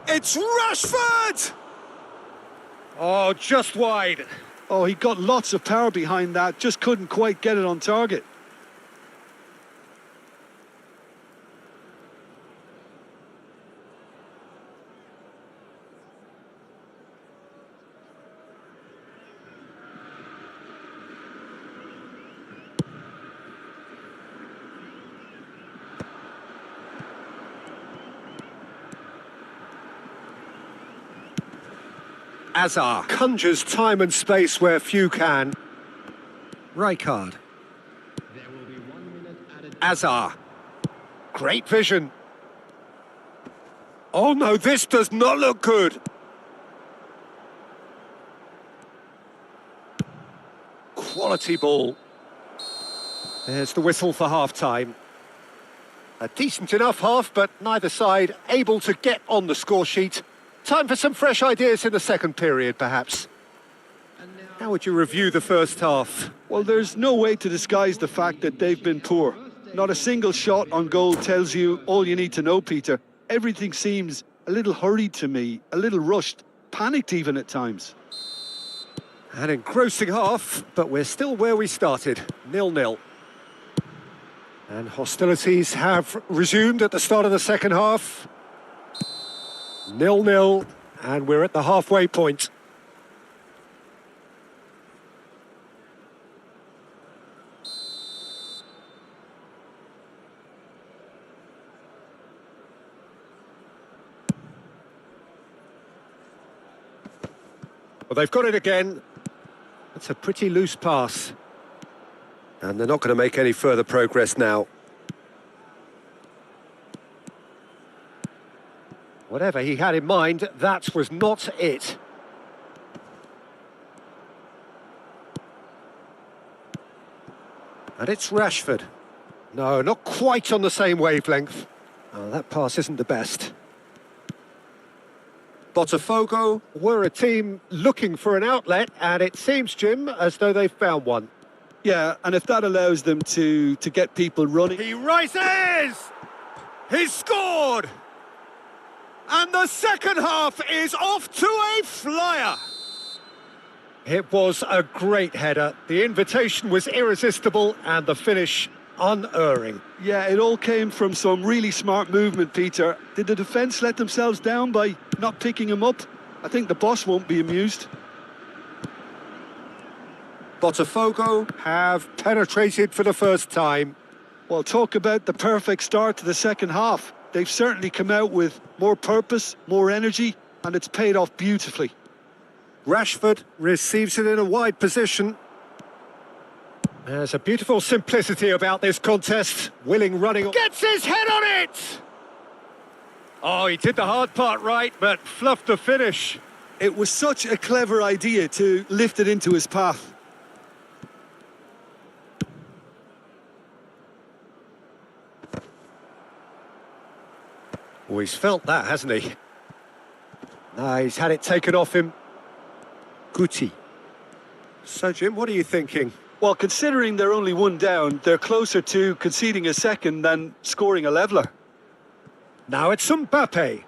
It's Rashford! Oh, just wide. Oh, he got lots of power behind that, just couldn't quite get it on target. Azar conjures time and space where few can. Rijkaard. There will be 1 minute added. Azar. Great vision. Oh no, this does not look good. Quality ball. There's the whistle for half-time. A decent enough half, but neither side able to get on the score sheet. Time for some fresh ideas in the second period, perhaps. How would you review the first half? Well, there's no way to disguise the fact that they've been poor. Not a single shot on goal tells you all you need to know, Peter. Everything seems a little hurried to me, a little rushed, panicked even at times. An engrossing half, but we're still where we started, 0-0. And hostilities have resumed at the start of the second half. 0-0, and we're at the halfway point. Well, they've got it again. That's a pretty loose pass. And they're not going to make any further progress now. Whatever he had in mind, that was not it. And it's Rashford. No, not quite on the same wavelength. Oh, that pass isn't the best. Botafogo were a team looking for an outlet, and it seems, Jim, as though they've found one. Yeah, and if that allows them to get people running... He rises! He's scored! And the second half is off to a flyer. It was a great header. The invitation was irresistible and the finish unerring. Yeah, it all came from some really smart movement, Peter. Did the defence let themselves down by not picking him up? I think the boss won't be amused. Botafogo have penetrated for the first time. Well, talk about the perfect start to the second half. They've certainly come out with more purpose, more energy, and it's paid off beautifully. Rashford receives it in a wide position. There's a beautiful simplicity about this contest. Willing running. Gets his head on it! Oh, he did the hard part right, but fluffed the finish. It was such a clever idea to lift it into his path. Oh, he's felt that, hasn't he? No, he's had it taken off him. Guti. So, Jim, what are you thinking? Well, considering they're only one down, they're closer to conceding a second than scoring a leveller. Now it's Mbappe.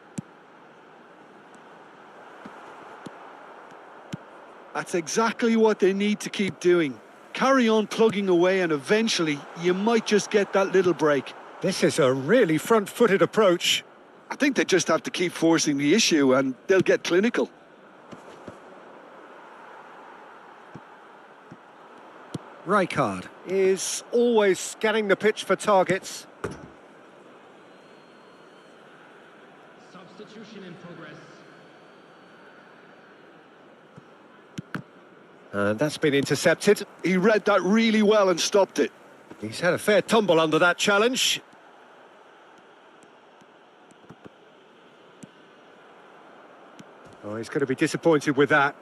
That's exactly what they need to keep doing. Carry on plugging away and eventually you might just get that little break. This is a really front-footed approach. I think they just have to keep forcing the issue and they'll get clinical. Rijkaard is always scanning the pitch for targets. Substitution in progress. And that's been intercepted. He read that really well and stopped it. He's had a fair tumble under that challenge. Oh, he's going to be disappointed with that.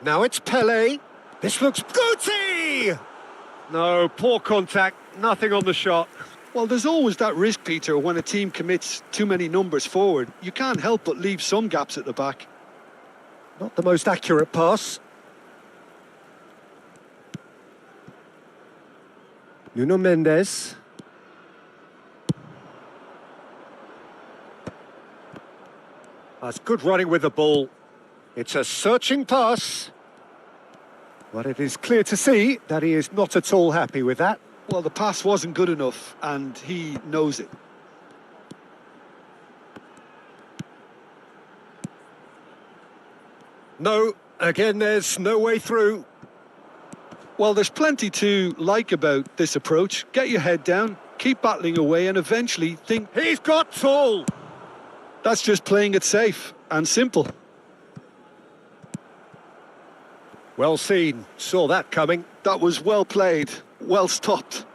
Now it's Pele. This looks Guti! No, poor contact, nothing on the shot. Well, there's always that risk, Peter, when a team commits too many numbers forward. You can't help but leave some gaps at the back. Not the most accurate pass. Nuno Mendes. That's good running with the ball. It's a searching pass. But it is clear to see that he is not at all happy with that. Well, the pass wasn't good enough, and he knows it. No, again, there's no way through. Well, there's plenty to like about this approach. Get your head down, keep battling away, and eventually think... He's got full! That's just playing it safe and simple. Well seen, saw that coming. That was well played, well stopped.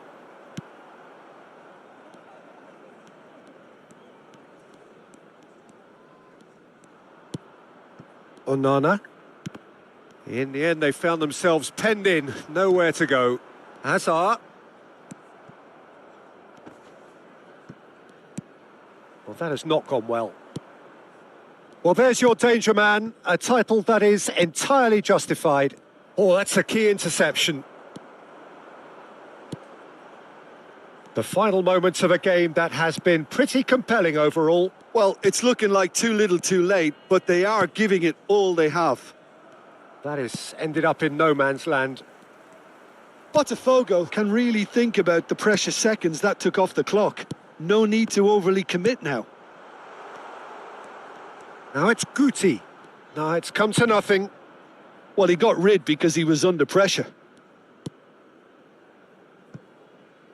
Onana. In the end, they found themselves penned in, nowhere to go. Hazard. Well, that has not gone well. Well, there's your danger man, a title that is entirely justified. Oh, that's a key interception. The final moments of a game that has been pretty compelling overall. Well, it's looking like too little too late, but they are giving it all they have. That has ended up in no man's land. Botafogo can really think about the precious seconds that took off the clock. No need to overly commit now. Now it's Guti. No, it's come to nothing. Well, he got rid because he was under pressure.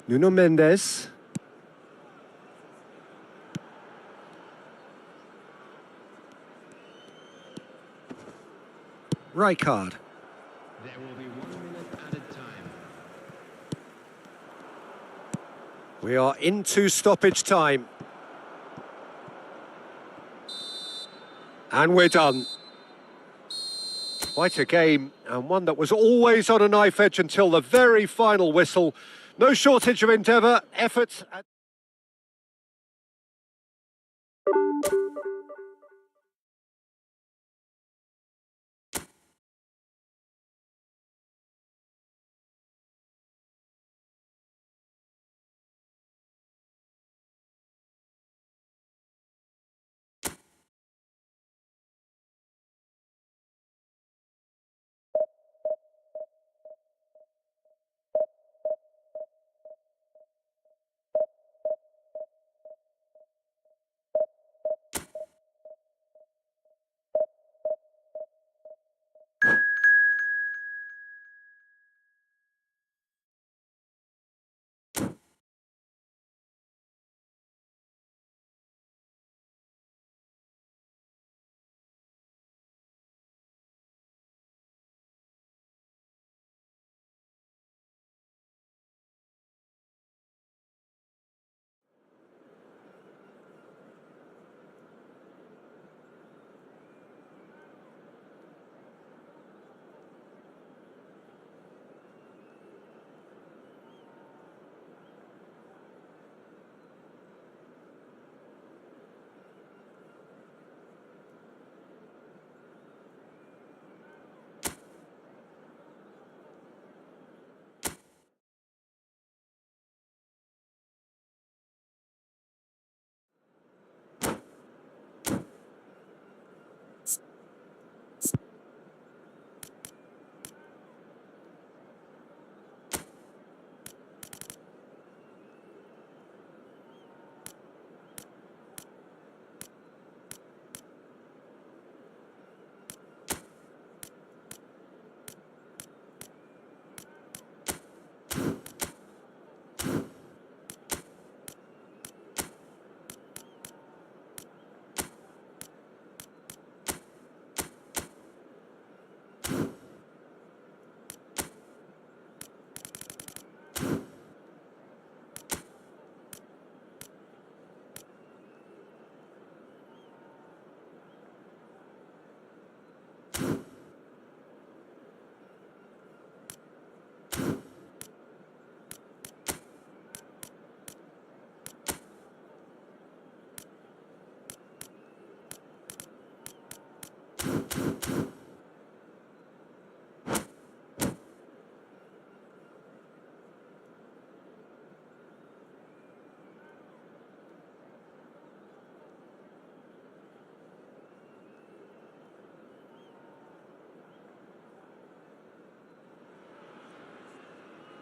Nuno Mendes. Rijkaard. There will be 1 minute added time. We are into stoppage time. And we're done. Quite a game, and one that was always on a knife edge until the very final whistle. No shortage of endeavour, effort...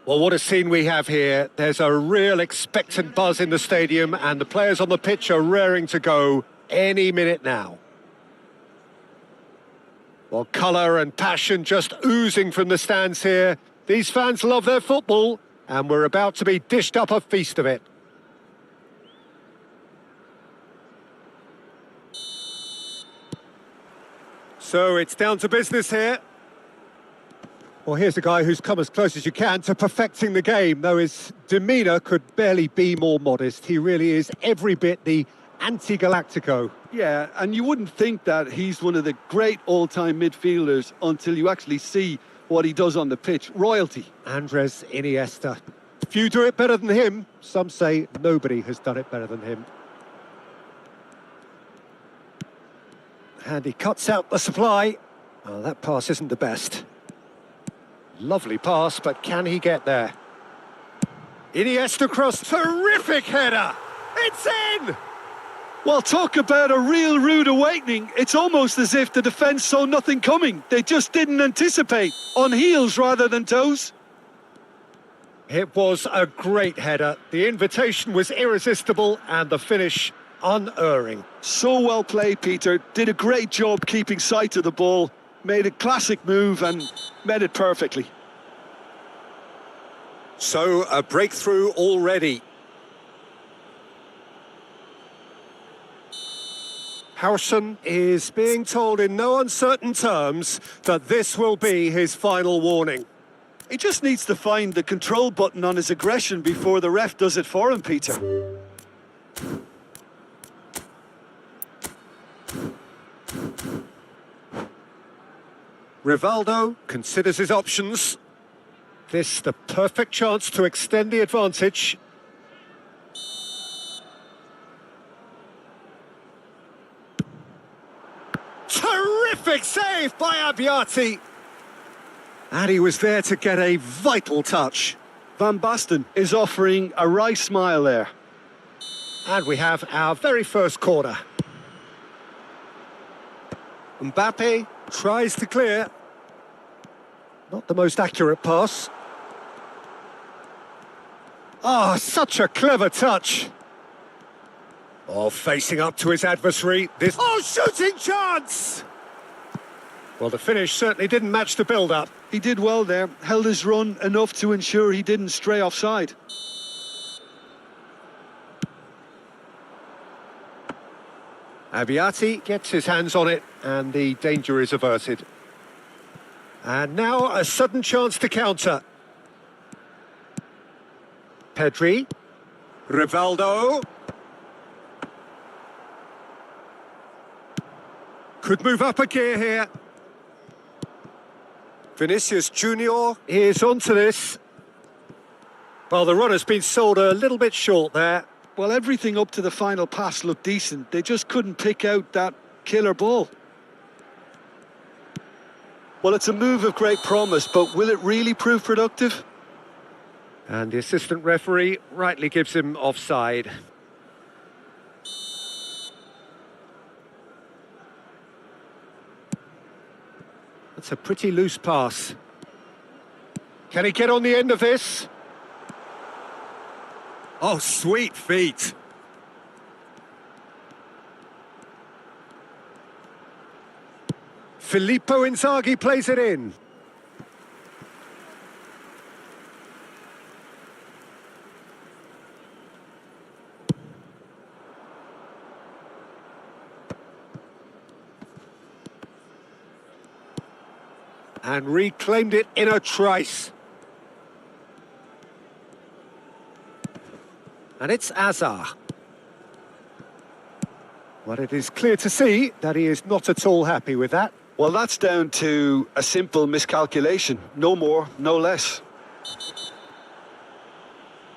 Well, what a scene we have here. There's a real expectant buzz in the stadium, and the players on the pitch are raring to go any minute now. Well, colour and passion just oozing from the stands here. These fans love their football, and we're about to be dished up a feast of it. So it's down to business here. Well, here's a guy who's come as close as you can to perfecting the game, though his demeanour could barely be more modest. He really is every bit the anti-Galactico. Yeah, and you wouldn't think that he's one of the great all-time midfielders until you actually see what he does on the pitch. Royalty. Andres Iniesta. Few do it better than him. Some say nobody has done it better than him. And he cuts out the supply. Oh, that pass isn't the best. Lovely pass, but can he get there? Iniesta cross, terrific header! It's in! Well, talk about a real rude awakening. It's almost as if the defence saw nothing coming. They just didn't anticipate. On heels rather than toes. It was a great header. The invitation was irresistible and the finish unerring. So well played, Peter. Did a great job keeping sight of the ball. Made a classic move and met it perfectly. So, a breakthrough already. Howson is being told in no uncertain terms that this will be his final warning. He just needs to find the control button on his aggression before the ref does it for him, Peter. Rivaldo considers his options. This the perfect chance to extend the advantage. Terrific save by Abbiati. And he was there to get a vital touch. Van Basten is offering a wry smile there. And we have our very first corner. Mbappe tries to clear. Not the most accurate pass. Ah, such a clever touch. Oh, facing up to his adversary. This... Oh, shooting chance! Well, the finish certainly didn't match the build-up. He did well there, held his run enough to ensure he didn't stray offside. Abbiati gets his hands on it, and the danger is averted. And now a sudden chance to counter. Pedri. Rivaldo. Could move up a gear here. Vinicius Junior is onto this. Well, the run has been sold a little bit short there. Well, everything up to the final pass looked decent. They just couldn't pick out that killer ball. Well, it's a move of great promise, but will it really prove productive? And the assistant referee rightly gives him offside. That's a pretty loose pass. Can he get on the end of this? Oh, sweet feet. Filippo Inzaghi plays it in. And reclaimed it in a trice. And it's Azar. Well, it is clear to see that he is not at all happy with that. Well, that's down to a simple miscalculation. No more, no less.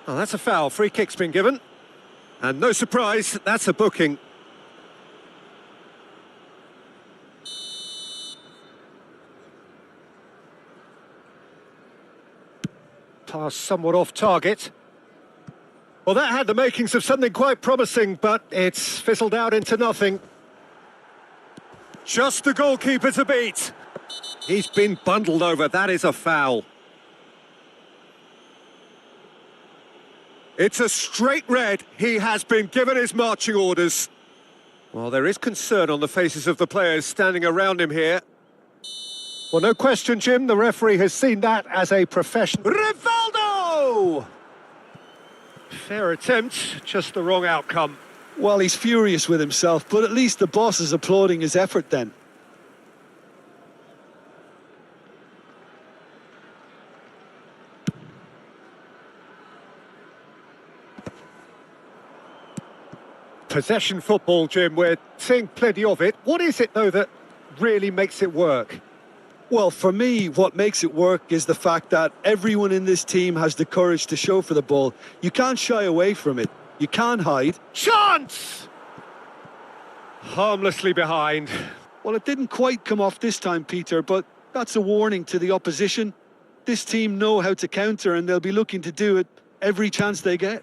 Oh, that's a foul. Free kick's been given. And no surprise, that's a booking. Pass somewhat off target. Well, that had the makings of something quite promising, but it's fizzled out into nothing. Just the goalkeeper to beat. He's been bundled over. That is a foul. It's a straight red. He has been given his marching orders. Well, there is concern on the faces of the players standing around him here. Well, no question, Jim, the referee has seen that as a professional. Rivaldo! Fair attempt, just the wrong outcome. Well, he's furious with himself, but at least the boss is applauding his effort then. Possession football, Jim, we're seeing plenty of it. What is it, though, that really makes it work? Well, for me, what makes it work is the fact that everyone in this team has the courage to show for the ball. You can't shy away from it. You can't hide. Chance! Harmlessly behind. Well, it didn't quite come off this time, Peter, but that's a warning to the opposition. This team know how to counter, and they'll be looking to do it every chance they get.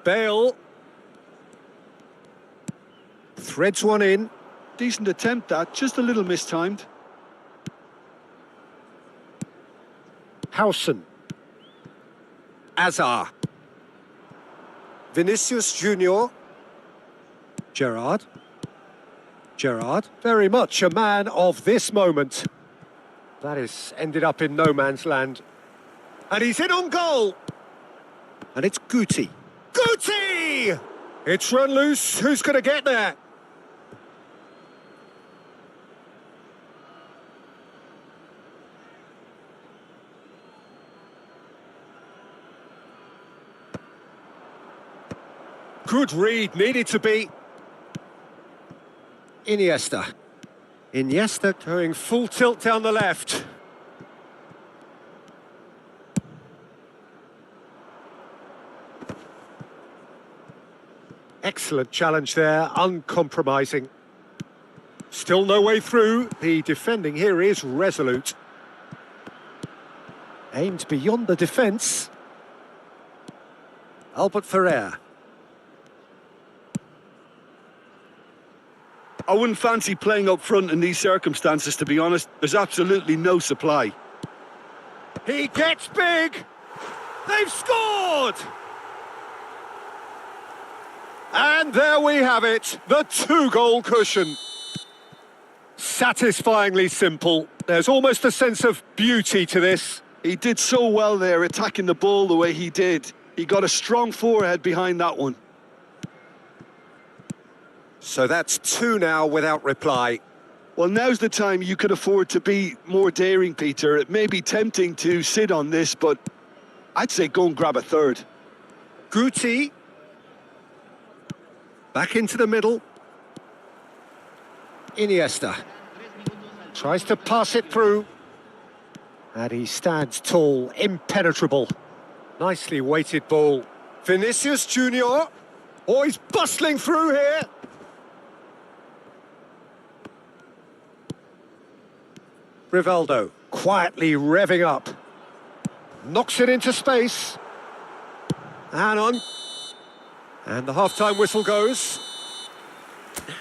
Bale. Threads one in. Decent attempt, that. Just a little mistimed. Howson. Azar. Vinicius Junior. Gerrard. Gerrard, very much a man of this moment. That has ended up in no man's land. And he's in on goal. And it's Guti. Guti! It's run loose. Who's going to get there? Good read, needed to be. Iniesta. Iniesta going full tilt down the left. Excellent challenge there, uncompromising. Still no way through. The defending here is resolute. Aimed beyond the defence. Albert Ferrer. I wouldn't fancy playing up front in these circumstances, to be honest. There's absolutely no supply. He gets big! They've scored! And there we have it, the two-goal cushion. Satisfyingly simple. There's almost a sense of beauty to this. He did so well there, attacking the ball the way he did. He got a strong forehead behind that one. So that's two now without reply. Well, now's the time you could afford to be more daring, Peter. It may be tempting to sit on this, but I'd say go and grab a third. Guti. Back into the middle. Iniesta. Tries to pass it through. And he stands tall, impenetrable. Nicely weighted ball. Vinicius Junior. Oh, he's bustling through here. Rivaldo, quietly revving up. Knocks it into space. And on. And the half-time whistle goes.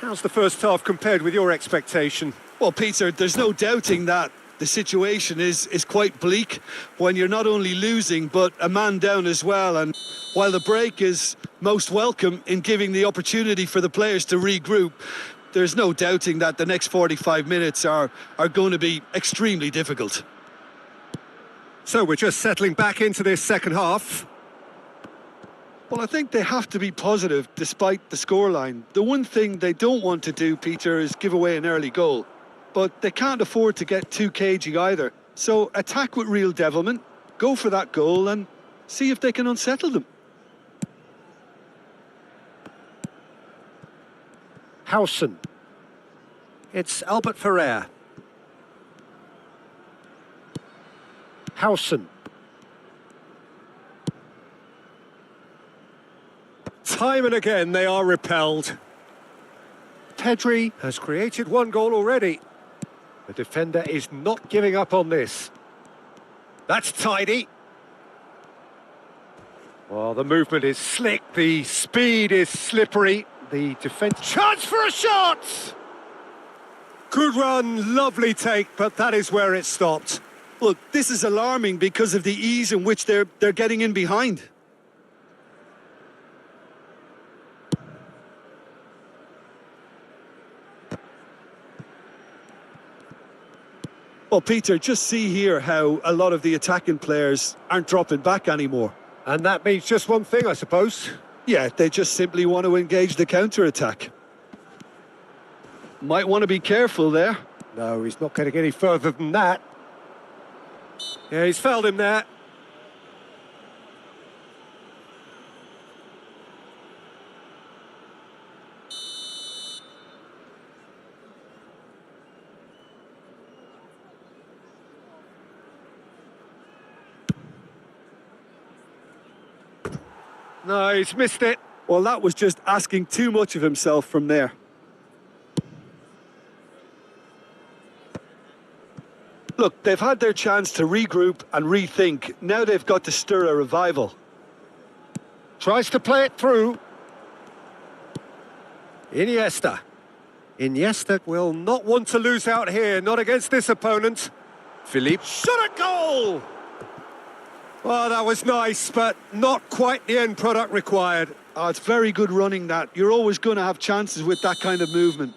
How's the first half compared with your expectation? Well, Peter, there's no doubting that the situation is quite bleak when you're not only losing, but a man down as well. And while the break is most welcome in giving the opportunity for the players to regroup, there's no doubting that the next 45 minutes are going to be extremely difficult. So we're just settling back into this second half. Well, I think they have to be positive despite the scoreline. The one thing they don't want to do, Peter, is give away an early goal. But they can't afford to get too cagey either. So attack with real devilment, go for that goal and see if they can unsettle them. Howson. It's Albert Ferrer. Howson. Time and again they are repelled. Pedri has created one goal already. The defender is not giving up on this. That's tidy. Well, the movement is slick, the speed is slippery. The defence... Chance for a shot! Good run, lovely take, but that is where it stopped. Look, this is alarming because of the ease in which they're getting in behind. Well, Peter, just see here how a lot of the attacking players aren't dropping back anymore. And that means just one thing, I suppose. Yeah, they just simply want to engage the counter-attack. Might want to be careful there. No, he's not getting any further than that. Yeah, he's fouled him there. No, he's missed it. Well, that was just asking too much of himself from there. Look, they've had their chance to regroup and rethink. Now they've got to stir a revival. Tries to play it through. Iniesta. Iniesta will not want to lose out here, not against this opponent. Philippe shot a goal! Well, that was nice, but not quite the end product required. Oh, it's very good running that. You're always going to have chances with that kind of movement.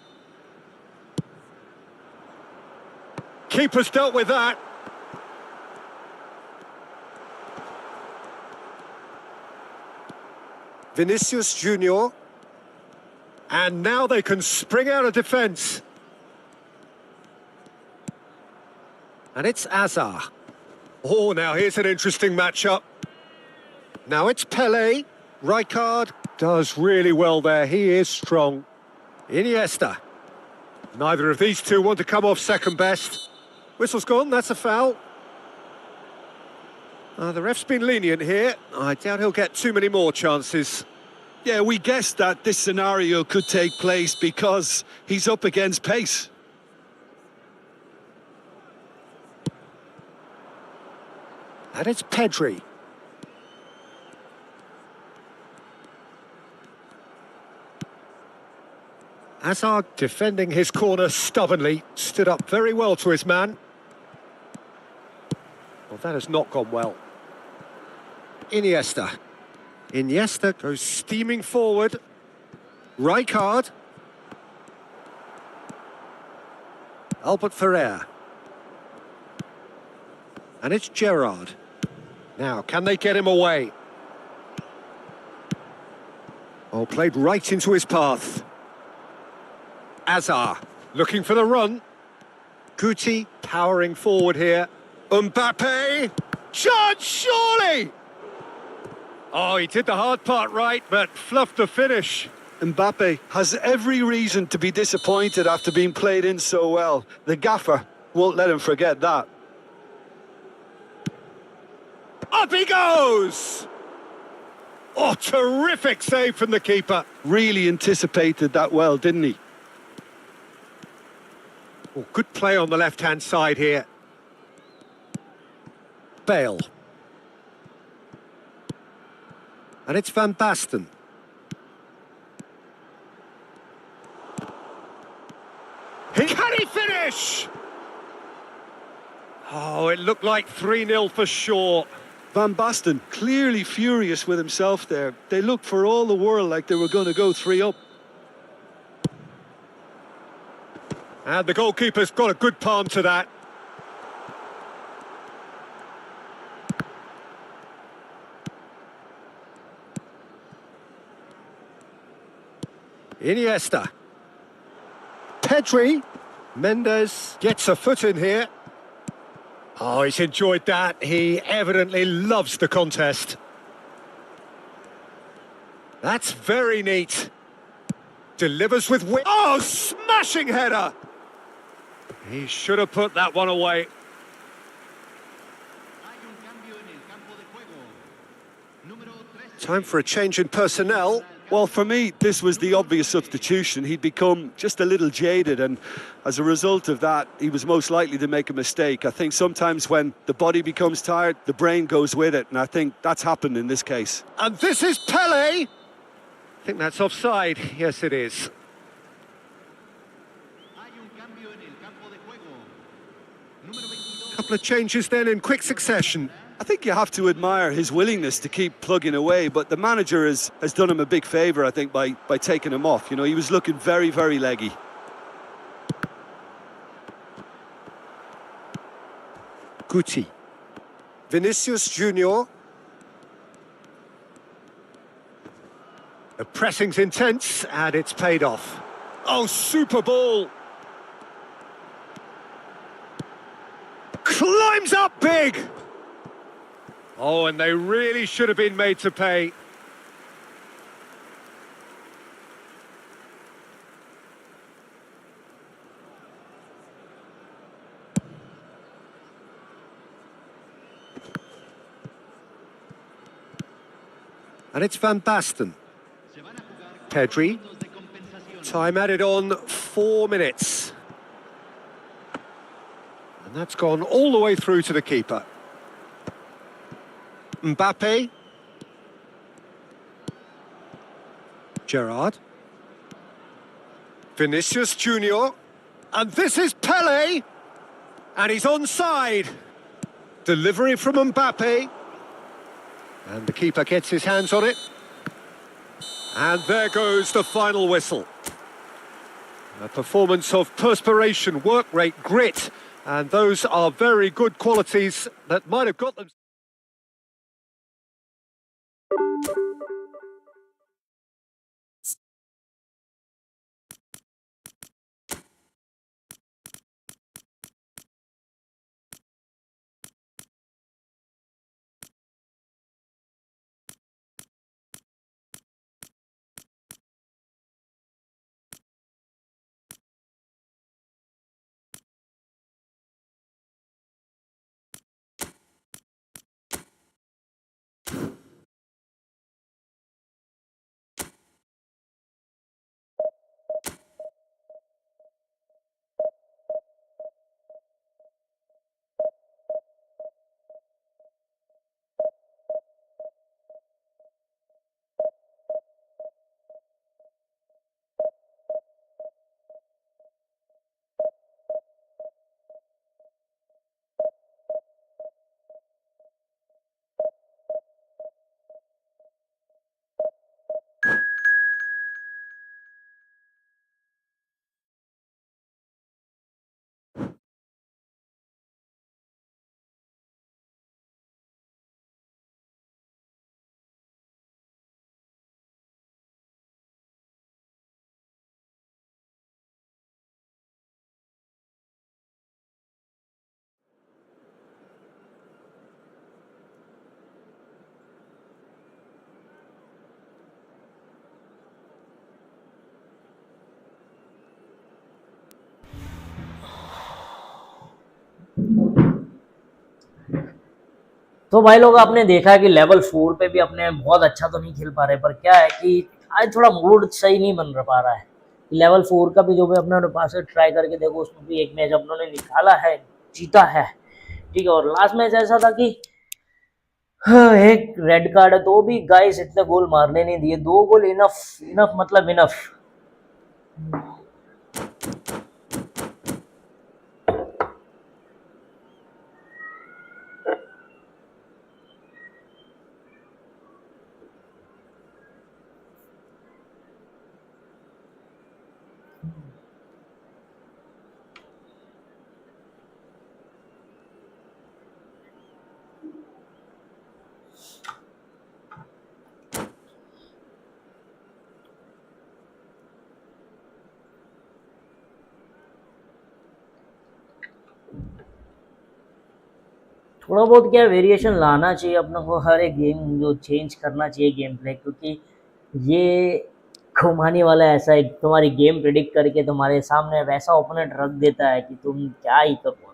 Keeper's dealt with that. Vinicius Junior. And now they can spring out of defence. And it's Azar. Oh, now here's an interesting matchup. Now it's Pelé. Rijkaard does really well there. He is strong. Iniesta. Neither of these two want to come off second best. Whistle's gone, that's a foul. The ref's been lenient here. I doubt he'll get too many more chances. Yeah, we guessed that this scenario could take place because he's up against pace. And it's Pedri. Hazard defending his corner stubbornly, stood up very well to his man. Well, that has not gone well. Iniesta. Iniesta goes steaming forward. Rijkaard. Albert Ferrer. And it's Gerrard. Now, can they get him away? Oh, played right into his path. Azar, looking for the run. Guti powering forward here. Mbappe! Chance, surely! Oh, he did the hard part right, but fluffed the finish. Mbappe has every reason to be disappointed after being played in so well. The gaffer won't let him forget that. Up he goes! Oh, terrific save from the keeper. Really anticipated that well, didn't he? Oh, good play on the left-hand side here. Bale. And it's Van Basten. Can he finish? Oh, it looked like 3-0 for sure. Van Basten clearly furious with himself there. They looked for all the world like they were going to go 3 up. And the goalkeeper's got a good palm to that. Iniesta. Pedri. Mendes gets a foot in here. Oh, he's enjoyed that. He evidently loves the contest. That's very neat. Delivers with wit. Oh, smashing header! He should have put that one away. Time for a change in personnel. Well, for me, this was the obvious substitution. He'd become just a little jaded, and as a result of that, he was most likely to make a mistake. I think sometimes when the body becomes tired, the brain goes with it, and I think that's happened in this case. And this is Pelé. I think that's offside. Yes, it is. Couple of changes then in quick succession. I think you have to admire his willingness to keep plugging away, but the manager has done him a big favour, I think, by taking him off. You know, he was looking very, very leggy. Guti. Vinicius Junior. The pressing's intense, and it's paid off. Oh, super ball! Climbs up big! Oh, and they really should have been made to pay. And it's Van Basten. Pedri. Time added on 4 minutes. And that's gone all the way through to the keeper. Mbappe. Gerrard. Vinicius Junior. And this is Pele. And he's onside. Delivery from Mbappe. And the keeper gets his hands on it. And there goes the final whistle. A performance of perspiration, work rate, grit. And those are very good qualities that might have got them. तो भाई लोग आपने देखा कि level 4 पे भी अपने बहुत अच्छा तो नहीं खेल पा रहे, पर क्या है कि आज थोड़ा मूड सही नहीं बन पा रहा है। लेवल 4 का भी जो भी अपने पास है ट्राई करके देखो, उसमें भी एक मैच अपनों ने निकाला है, जीता है, ठीक है। और लास्ट मैच ऐसा था कि एक रेड कार्ड है तो भी गाइस इतने गोल मारने नहीं दिए, 2 गोल इनफ, इनफ मतलब इनफ। थोड़ा बहुत क्या वेरिएशन लाना चाहिए अपने को, हर एक गेम जो चेंज करना चाहिए गेम प्ले, क्योंकि ये घुमाने वाला ऐसा है तुम्हारी गेम प्रिडिक्ट करके तुम्हारे सामने वैसा ओपोनेंट रख देता है कि तुम क्या ही करो।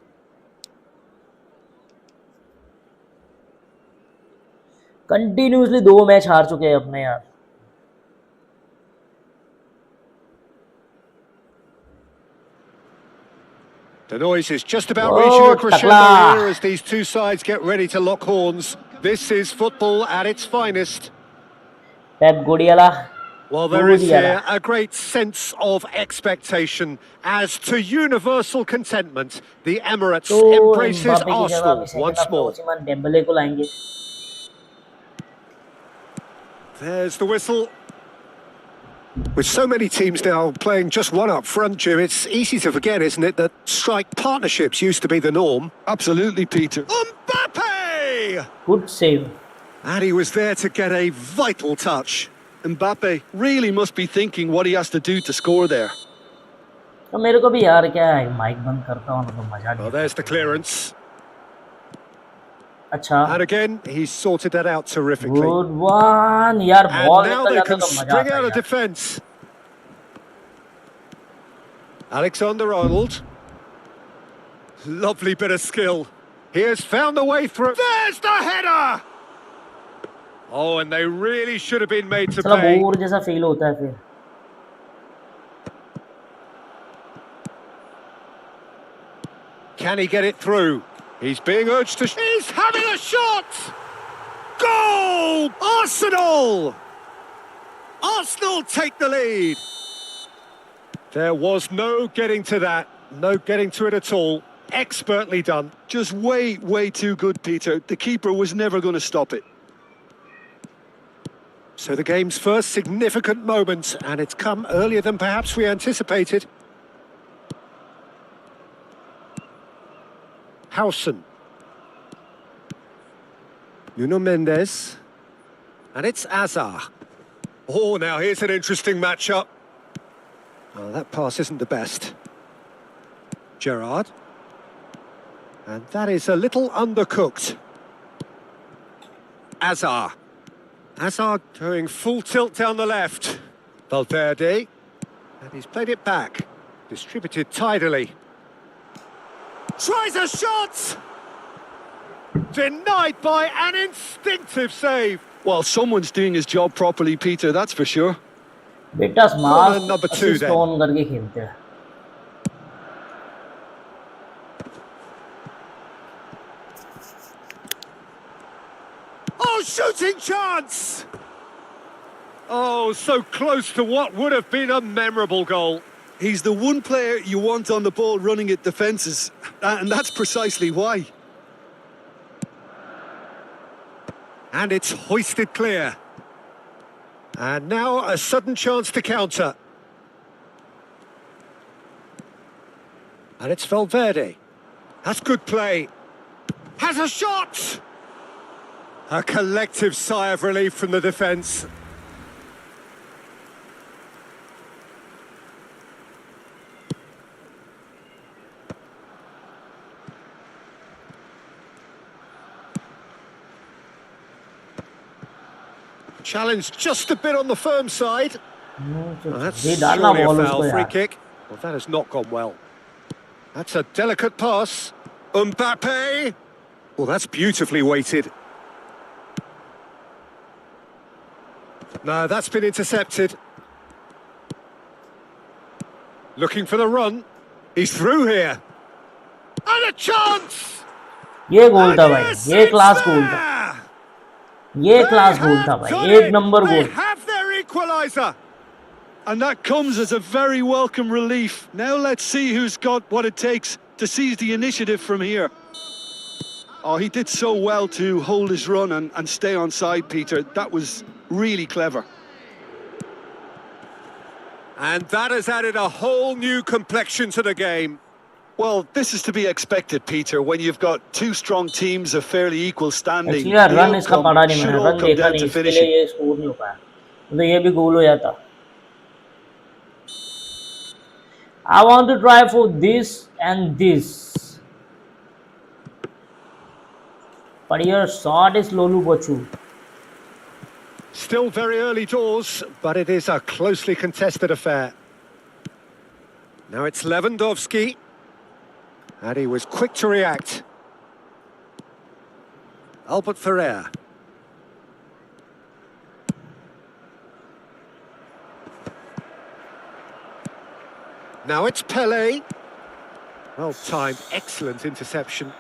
कंटिन्यूसली 2 मैच हार चुके हैं अपने यार। The noise is just about reaching a crescendo takla. here as these two sides get ready to lock horns. This is football at its finest. Pep गुडियाला Well, there दूर is ही आ here रहा है। a great sense of expectation as to universal contentment. The Emirates तो embraces Mbappe की जगह अभी Arsenal second once half में more. ओसिमन Dembele को लाएंगे। There's the whistle. With so many teams now playing just one up front, Jim, it's easy to forget, isn't it, that strike partnerships used to be the norm. Absolutely, Peter. Mbappe! Good save. And he was there to get a vital touch. Mbappe really must be thinking what he has to do to score there. तो मेरे को भी यार क्या है, mic बंद करता हूँ ना तो मजा नहीं Well, आता। there's the clearance. अच्छा And again, he's sorted that out terrifically. Good one यार, And बॉल now निकल they जाता can तो मजा spring आता out of यार। defence. Alexander-Arnold. Lovely bit of skill. He has found the way through. There's the header! Oh, and they really should have been made to चला pay. Bore जैसा feel होता है फिर। Can he get it through? He's being urged to... He's having a shot! Goal! Arsenal! Arsenal take the lead. There was no getting to that. No getting to it at all. Expertly done. Just way too good, Peter. The keeper was never going to stop it. So the game's first significant moment, and it's come earlier than perhaps we anticipated. Howson. Nuno Mendes. And it's Azar. Oh, now here's an interesting matchup. Well, that pass isn't the best. Gerrard. And that is a little undercooked. Azar. Hazard going full tilt down the left. Valverde. And he's played it back. Distributed tidily. Tries a shot! Denied by an instinctive save. Well, someone's doing his job properly, Peter, that's for sure. बेटा Corner smart number 2 assist then. On करके खेलते हैं। Oh, shooting chance! Oh, so close to what would have been a memorable goal. He's the one player you want on the ball running at defences, and that's precisely why. And it's hoisted clear. And now a sudden chance to counter. And it's Valverde. That's good play. Has a shot! A collective sigh of relief from the defence. Challenge just a bit on the firm side. Oh, that's ये डालना surely a ball उसको foul free यार। kick. Well, that has not gone well. That's a delicate pass. Mbappe! Well, that's beautifully weighted. No, that's been intercepted. Looking for the run. He's through here. And a chance! ये गोल And था भाई, yes, ये it's class गोल था, there! ये They class goal have था भाई, done एक it! Number They goal. have their equaliser! And that comes as a very welcome relief. Now let's see who's got what it takes to seize the initiative from here. Oh, he did so well to hold his run and stay on side, Peter. That was really clever. And that has added a whole new complexion to the game. Well, this is to be expected, Peter, when you've got two strong teams of fairly equal standing. Actually यार The run इसका outcome पड़ा नहीं, should मैंने all run come देखा down नहीं, to इसके लिए finishing. ये स्कोर नहीं हो पाया, तो ये भी गोल हो जाता। I want to try for this and this, but your shot is Lolu Bachu. Still very early doors, but it is a closely contested affair. Now it's Lewandowski. And he was quick to react. Albert Ferrer. Now it's Pele. Well timed, excellent interception.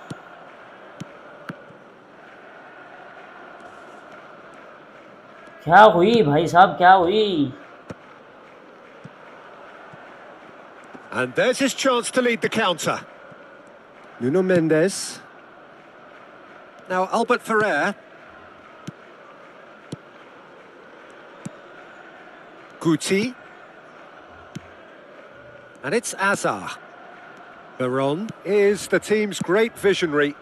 क्या हुई भाई साहब, क्या हुई? And there's his chance to lead the counter. Nuno Mendes. Now Albert Ferrer. Guti. And it's Azar. Veron is the team's great visionary.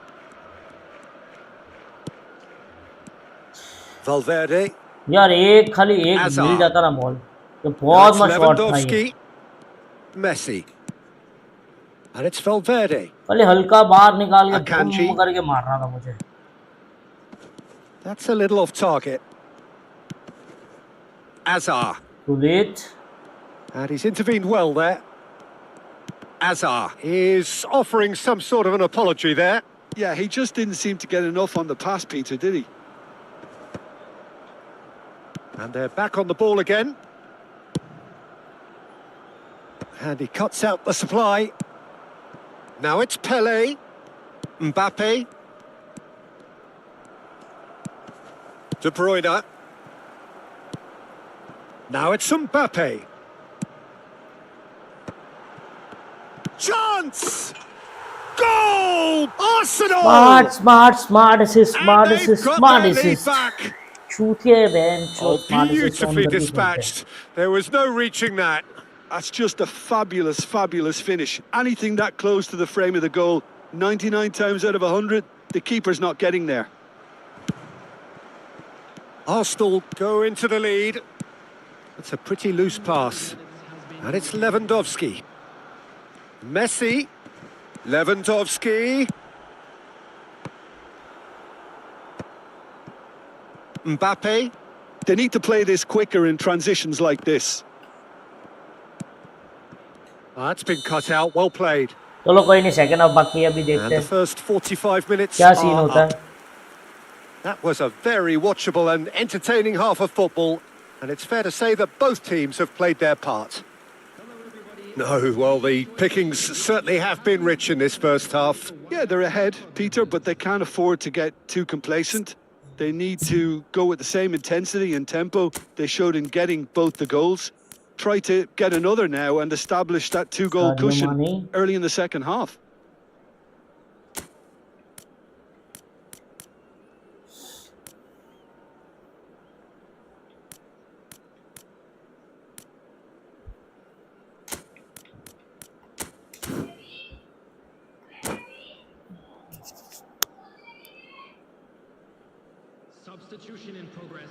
Valverde. यार एक खाली एक Hazard. मिल जाता ना बॉल तो Now बहुत it's मस्त शॉट था ये। Lewandowski. Messi. And it's Valverde. खाली हल्का बाहर निकाल के Akanji. बम करके मारना था मुझे। That's a little off target. Azar. Too late. And he's intervened well there. Azar is offering some sort of an apology there. Yeah, he just didn't seem to get enough on the pass, Peter, did he? And they're back on the ball again. And he cuts out the supply. Now it's Pele. Mbappe. De Bruyne. Now it's Mbappe. Chance! Goal! Arsenal! Smart assist, smart And they've assist, got smart their lead assist. back. चूतिए बहन Oh, चोद smart assist on beautifully करके dispatched. There was no reaching that. That's just a fabulous, fabulous finish. Anything that close to the frame of the goal, 99 times out of 100, the keeper's not getting there. Arsenal go into the lead. That's a pretty loose pass. And it's Lewandowski. Messi. Lewandowski. Mbappe. They need to play this quicker in transitions like this. That's been cut out. Well played. चलो कोई नहीं second half बाकी है अभी देखते And the हैं first 45 minutes क्या scene are होता up. है। That was a very watchable and entertaining half of football. And it's fair to say that both teams have played their part. No, well, the pickings certainly have been rich in this first half. Yeah, they're ahead, Peter, but they can't afford to get too complacent. They need to go with the same intensity and tempo they showed in getting both the goals. Try to get another now and establish that two-goal Sadio cushion Mane. early in the second half. Substitution in progress.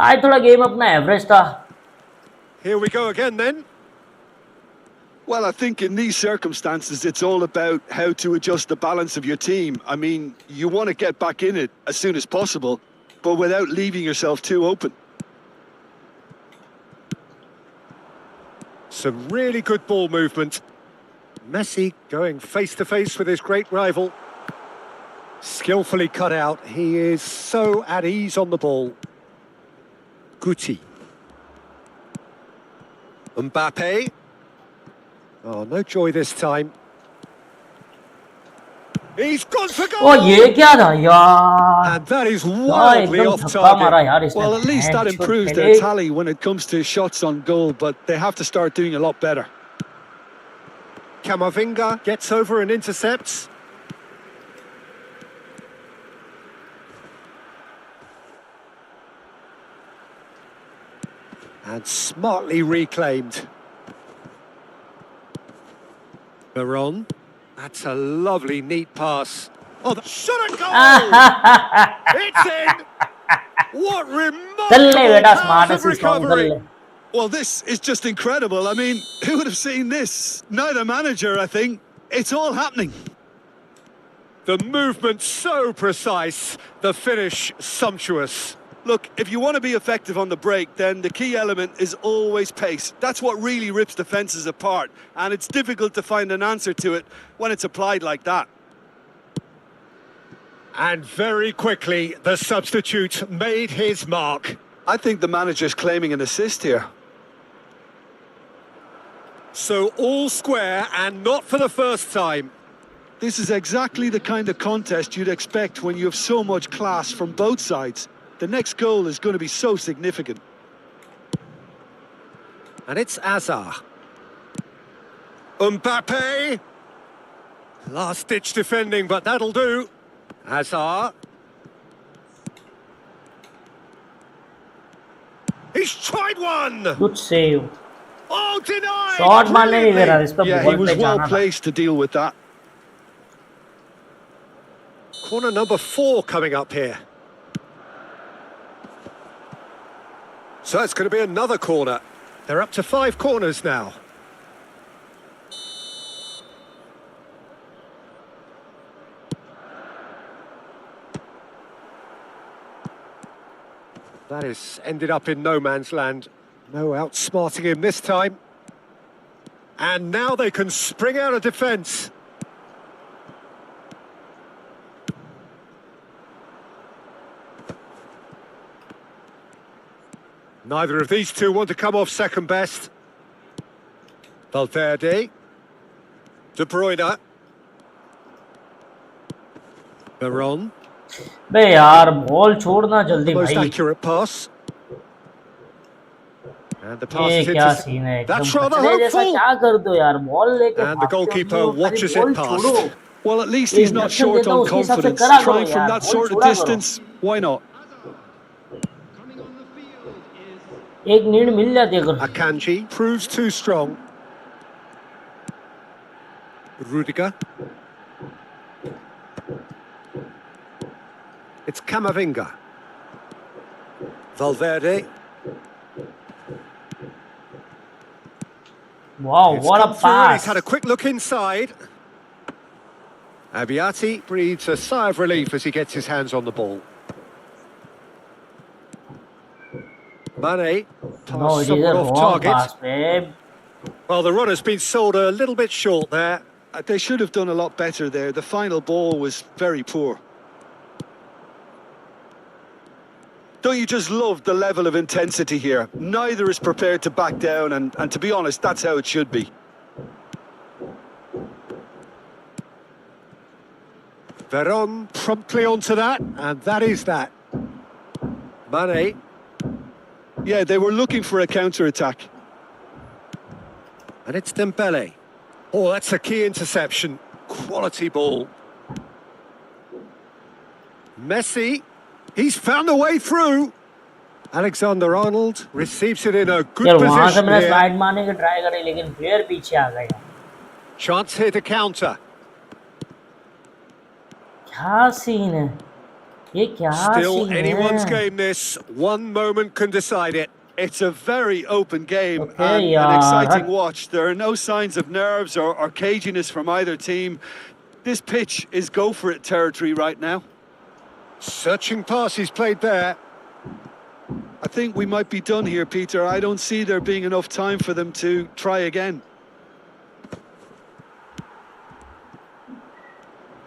आज थोड़ा game अपना average था। Here we go again then. Well, I think in these circumstances, it's all about how to adjust the balance of your team. I mean, you want to get back in it as soon as possible, but without leaving yourself too open. Some really good ball movement. Messi going face-to-face with his great rival. Skillfully cut out. He is so at ease on the ball. Guti. Mbappe. Oh, no joy this time. He's gone for goal! ओ ये क्या था यार। And that is यार wildly एकदम off धक्का मारा target. यार इसने। Well, at least that Damn, improves shot their Pele। tally when it comes to shots on goal, but they have to start doing a lot better. Camavinga gets over and intercepts. And smartly reclaimed. Veron. That's a lovely, neat pass. Oh, shot a goal! It's in! What चल ले remarkable बेटा powers smart of assist on कर recovery! ले. Well, this is just incredible. I mean, who would have seen this? Neither manager, I think. It's all happening. The movement so precise, the finish sumptuous. Look, if you want to be effective on the break, then the key element is always pace. That's what really rips defences apart, and it's difficult to find an answer to it when it's applied like that. And very quickly, the substitute made his mark. I think the manager's claiming an assist here. So all square, and not for the first time. This is exactly the kind of contest you'd expect when you have so much class from both sides. The next goal is going to be so significant. And it's Azar. Mbappe. Last-ditch defending, but that'll do. Azar. He's tried one! Good save. Oh, denied! Shot मारने नहीं दे रहा इस पे Yeah, he ball was पे well जाना था. placed to deal with that. Corner number 4 coming up here. So it's going to be another corner. They're up to 5 corners now. That is ended up in no man's land. No outsmarting him this time. And now they can spring out of defence. Neither of these two want to come off second best. Valverde. De Bruyne. Veron. बे यार ball छोड़ना जल्दी Most भाई. accurate pass. And the pass ये is क्या into... scene है एकदम That's rather कचरे जैसा hopeful. क्या कर दो यार बॉल लेके And the भागते हो, goalkeeper अपनी वो watches बॉल it past. छोड़ो. Well, at least ये he's not इंजेक्शन short देता हूँ on उसके हिसाब से confidence. करा करो Trying from यार that बॉल sort of छोड़ा करो. distance, why not? Coming on the field is एक नीड मिल जाती है अगर. Akanji proves too strong. Rudiger. It's Camavinga. Valverde. Wow, It's what a come through and he's pass. had a quick look inside. Abiati breathes a sigh of relief as he gets his hands on the ball. Mane, No, pass it is somewhat a off wrong target. pass, babe. Well, the runner's been sold a little bit short there. They should have done a lot better there. The final ball was very poor. Don't you just love the level of intensity here? Neither is prepared to back down, and to be honest, that's how it should be. Veron promptly onto that, and that is that. Mane, Yeah, they were looking for a counter-attack. and it's Dembele. Oh, that's a key interception. Quality ball. Messi, he's found a way through. Alexander-Arnold receives it in a good यार वहां से position मैंने here. Slide मारने की try करी लेकिन फिर पीछे आ गया. Chance here to counter. क्या सीन है ये क्या Still सीन anyone's है. game this. One moment can decide it. It's a very open game Okay, and an yeah. exciting watch. There are no signs of nerves or caginess from either team. This pitch is go-for-it territory right now. Searching pass he's played there. I think we might be done here, Peter. I don't see there being enough time for them to try again.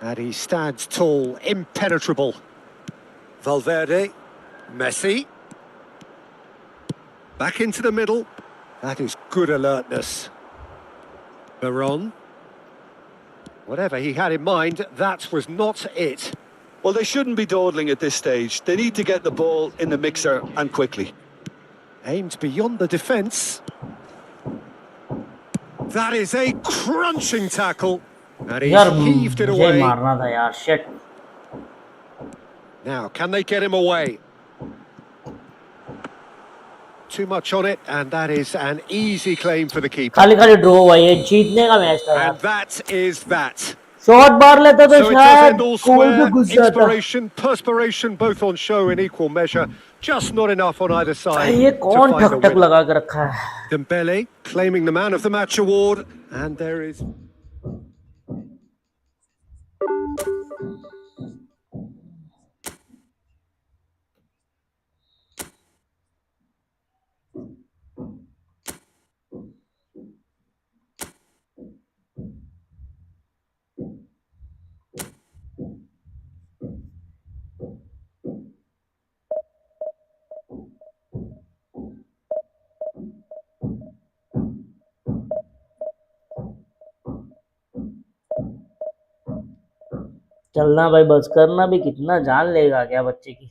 And he stands tall, impenetrable. Valverde, Messi. Back into the middle. That is good alertness. Veron. Whatever he had in mind, that was not it. Well, they shouldn't be dawdling at this stage. They need to get the ball in the mixer and quickly. Aimed beyond the defence. That is a crunching tackle. And he's यार heaved it मुझे away. मारना था यार. Shit. Now, can they get him away? too much on it, and that is an easy claim for the keeper. खाली खाली draw हुआ, ये जीतने का मैच था यार। And that is that. Shot मार लेता तो So it does शायद end all गोल पे square. घुस जाता। Inspiration, perspiration, both on show in equal measure. Just not enough on either side ये to कौन find the ठक ठक winner. लगा के रखा है? Dembele claiming the man of the match award, and there is. चलना भाई, बस करना भी कितना जान लेगा क्या बच्चे की।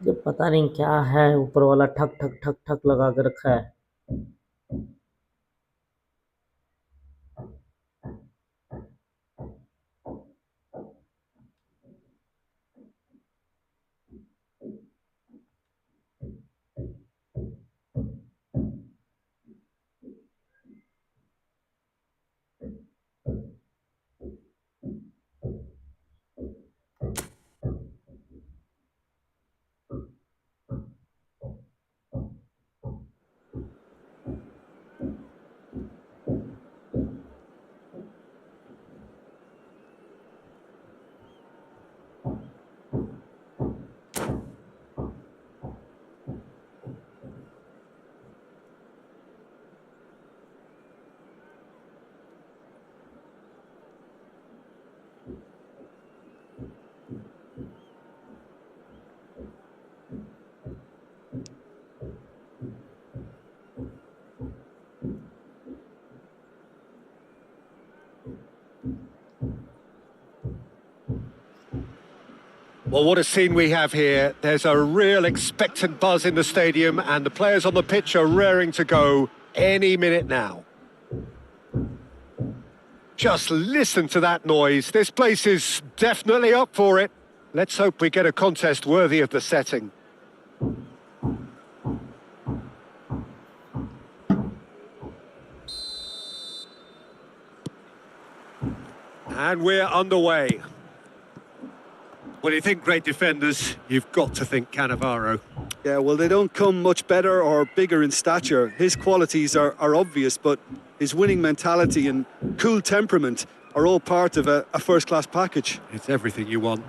ये पता नहीं क्या है, ऊपर वाला ठक ठक ठक ठक लगा के रखा है। Well, what a scene we have here. There's a real expectant buzz in the stadium, and the players on the pitch are raring to go any minute now. Just listen to that noise. This place is definitely up for it. Let's hope we get a contest worthy of the setting. And we're underway. When you think great defenders, you've got to think Cannavaro. Yeah, well, they don't come much better or bigger in stature. His qualities are obvious, but his winning mentality and cool temperament are all part of a first-class package. It's everything you want.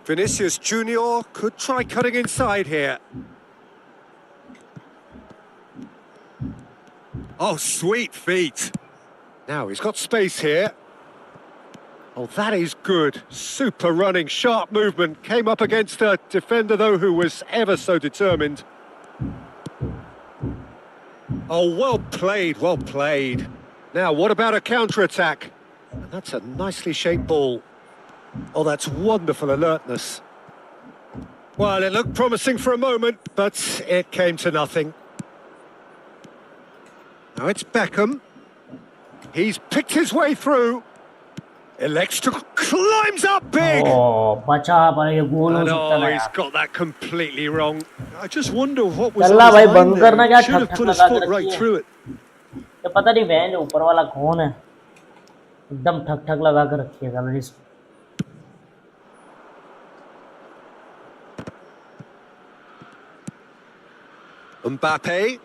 Vinicius Junior could try cutting inside here. Oh, sweet feet. Now he's got space here. Oh, that is good. Super running, sharp movement. Came up against a defender, though, who was ever so determined. Oh, well played, well played. Now, what about a counter-attack? And that's a nicely shaped ball. Oh, that's wonderful alertness. Well, it looked promising for a moment, but it came to nothing. Now it's Beckham. He's picked his way through. Elects to climbs up big. ओ बचा पर ये गोल हो And सकता oh, था he's यार. got that completely wrong. I just wonder what was on चलना his भाई mind बंद करना there. क्या He should ठक have ठक put his लगा के foot right रखी है. through it. ये पता नहीं वैन ऊपर वाला कौन है. एकदम ठक ठक लगा के रखी है साला जिस. Mbappe.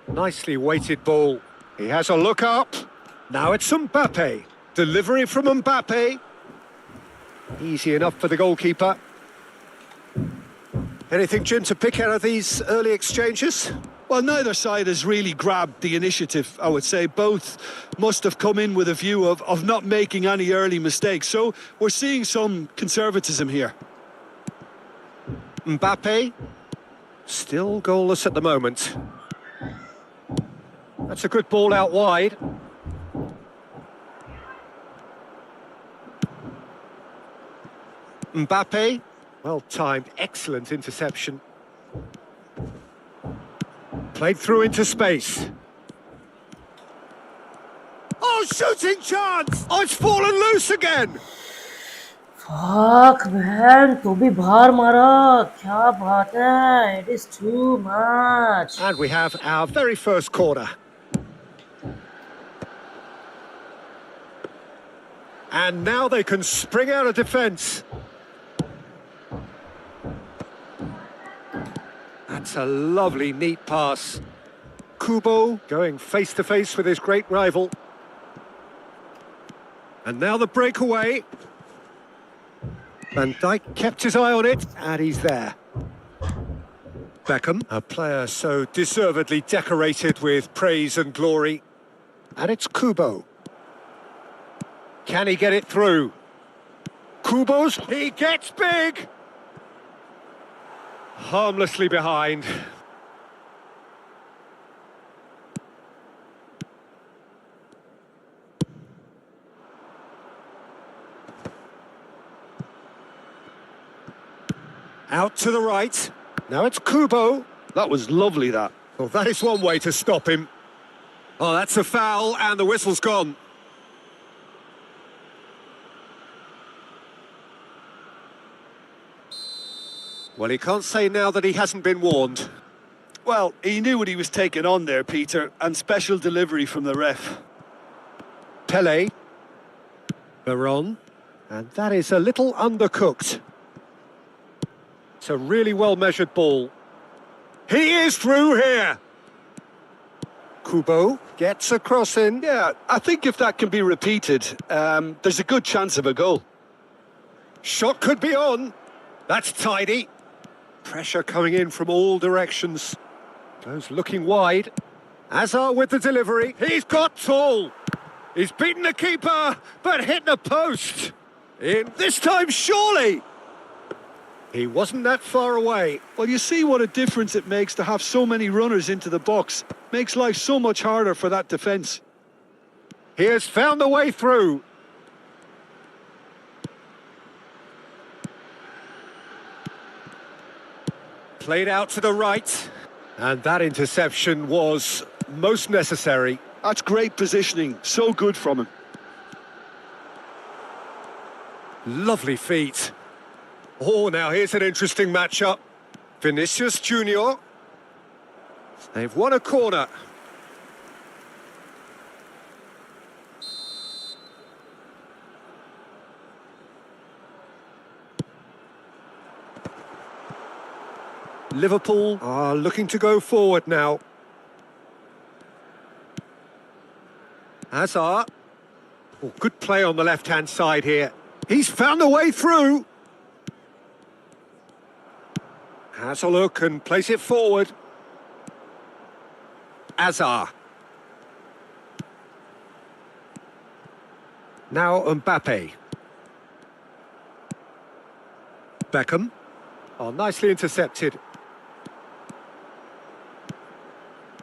Nicely weighted ball. He has a look up. Now it's Mbappe. Delivery from Mbappe. Easy enough for the goalkeeper. Anything, Jim, to pick out of these early exchanges? Well, neither side has really grabbed the initiative, I would say. Both must have come in with a view of not making any early mistakes. So we're seeing some conservatism here. Mbappe. Still goalless at the moment. That's a good ball out wide. Mbappe. Well timed, excellent interception. Played through into space. Oh, shooting chance! Oh, it's fallen loose again! Fuck man, तो भी बाहर मारा. क्या बात है. It is too much. And we have our very first corner. And now they can spring out of defence. That's a lovely, neat pass. Kubo going face-to-face with his great rival. And now the breakaway. Van Dijk kept his eye on it, and he's there. Beckham, a player so deservedly decorated with praise and glory. And it's Kubo. Can he get it through? Kubo's, he gets big! Harmlessly behind. Out to the right. Now it's Kubo. That was lovely, that. Well, that is one way to stop him. Oh, that's a foul, and the whistle's gone. Well, he can't say now that he hasn't been warned. Well, he knew what he was taking on there, Peter, and special delivery from the ref. Pele. Veron. And that is a little undercooked. It's a really well-measured ball. He is through here! Kubo gets a cross in. Yeah, I think if that can be repeated, there's a good chance of a goal. Shot could be on. That's tidy. Pressure coming in from all directions. Goes looking wide. Hazard with the delivery. He's got tall. He's beaten the keeper, but hit the post. In this time, surely. He wasn't that far away. Well, you see what a difference it makes to have so many runners into the box. Makes life so much harder for that defence. He has found a way through. Played out to the right. And that interception was most necessary. That's great positioning. So good from him. Lovely feet. Oh, now here's an interesting matchup. Vinicius Junior. They've won a corner. Liverpool are looking to go forward now. Hazard. Oh, good play on the left-hand side here. He's found a way through. Has a look and plays it forward. Hazard. Now Mbappe. Beckham. Oh, nicely intercepted.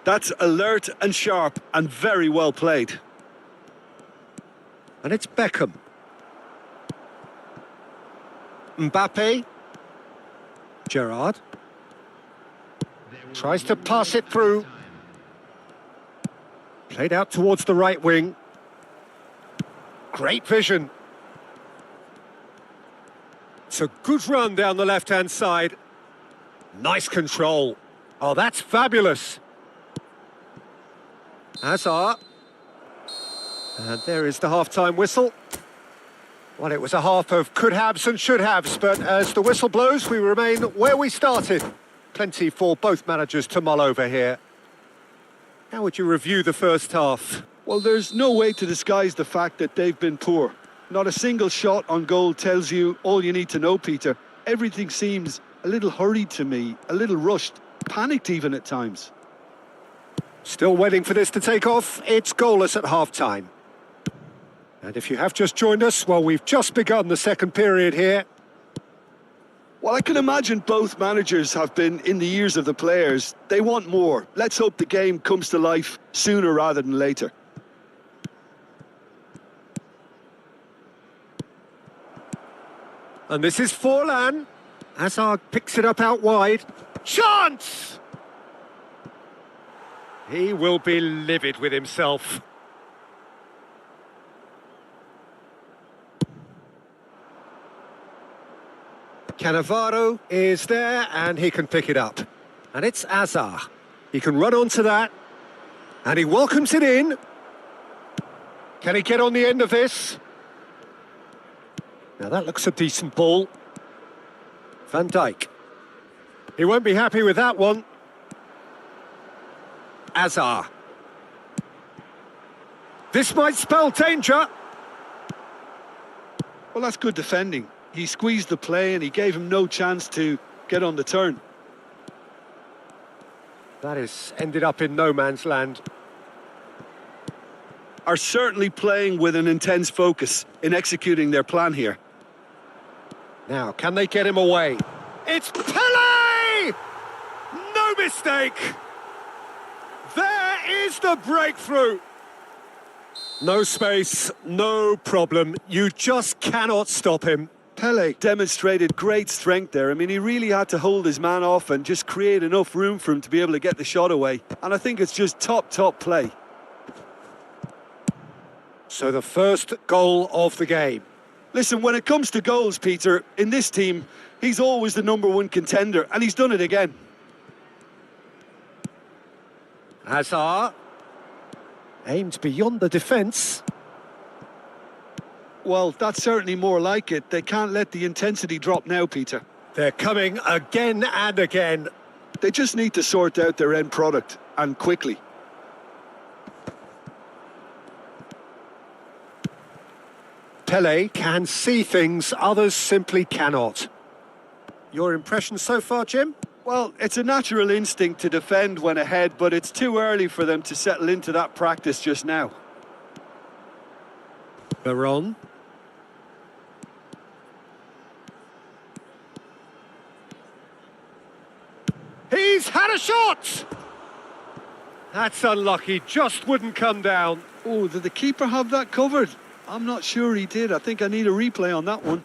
That's alert and sharp and very well played. And it's Beckham. Mbappe. Gerrard. Tries to pass it through. Played out towards the right wing. Great vision. It's a good run down the left-hand side. Nice control. Oh, that's fabulous. Hazard. And there is the half-time whistle. Well, it was a half of could-haves and should-haves, but as the whistle blows, we remain where we started. Plenty for both managers to mull over here. How would you review the first half? Well, there's no way to disguise the fact that they've been poor. Not a single shot on goal tells you all you need to know, Peter. Everything seems a little hurried to me, a little rushed, panicked even at times. Still waiting for this to take off. It's goalless at half-time. And if you have just joined us, well, we've just begun the second period here. Well, I can imagine both managers have been in the ears of the players. They want more. Let's hope the game comes to life sooner rather than later. And this is Forlan. Hazard picks it up out wide. Chance! He will be livid with himself. Cannavaro is there and he can pick it up. And it's Hazard. He can run onto that. And he welcomes it in. Can he get on the end of this? Now that looks a decent ball. Van Dijk. He won't be happy with that one. Hazard. This might spell danger. Well, that's good defending. He squeezed the play and he gave him no chance to get on the turn. That has ended up in no man's land. Are certainly playing with an intense focus in executing their plan here. Now, can they get him away? It's Pele! No mistake! There is the breakthrough! No space, no problem. You just cannot stop him. Pele demonstrated great strength there. I mean, he really had to hold his man off and just create enough room for him to be able to get the shot away. And I think it's just top play. So the first goal of the game. Listen, when it comes to goals, Peter, in this team, he's always the #1 contender, and he's done it again. Hazard. Aimed beyond the defence. Well, that's certainly more like it. They can't let the intensity drop now, Peter. They're coming again and again. They just need to sort out their end product, and quickly. Pele can see things others simply cannot. Your impression so far, Jim? Well, it's a natural instinct to defend when ahead, but it's too early for them to settle into that practice just now. Veron. He's had a shot! That's unlucky, just wouldn't come down. Oh, did the keeper have that covered? I'm not sure he did. I think I need a replay on that one.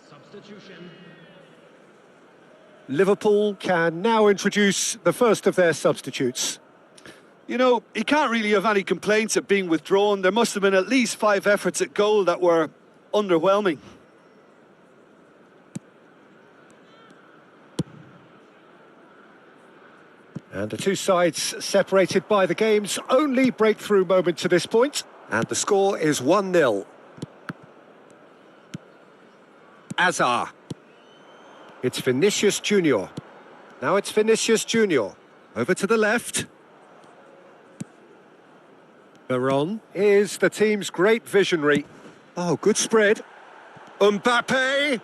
Substitution. Liverpool can now introduce the first of their substitutes. You know, he can't really have any complaints at being withdrawn. There must have been at least 5 efforts at goal that were underwhelming. And the two sides separated by the game's only breakthrough moment to this point. And the score is 1-0. Hazard. It's Vinicius Junior. Now it's Vinicius Junior. Over to the left. Veron is the team's great visionary. Oh, good spread. Mbappe.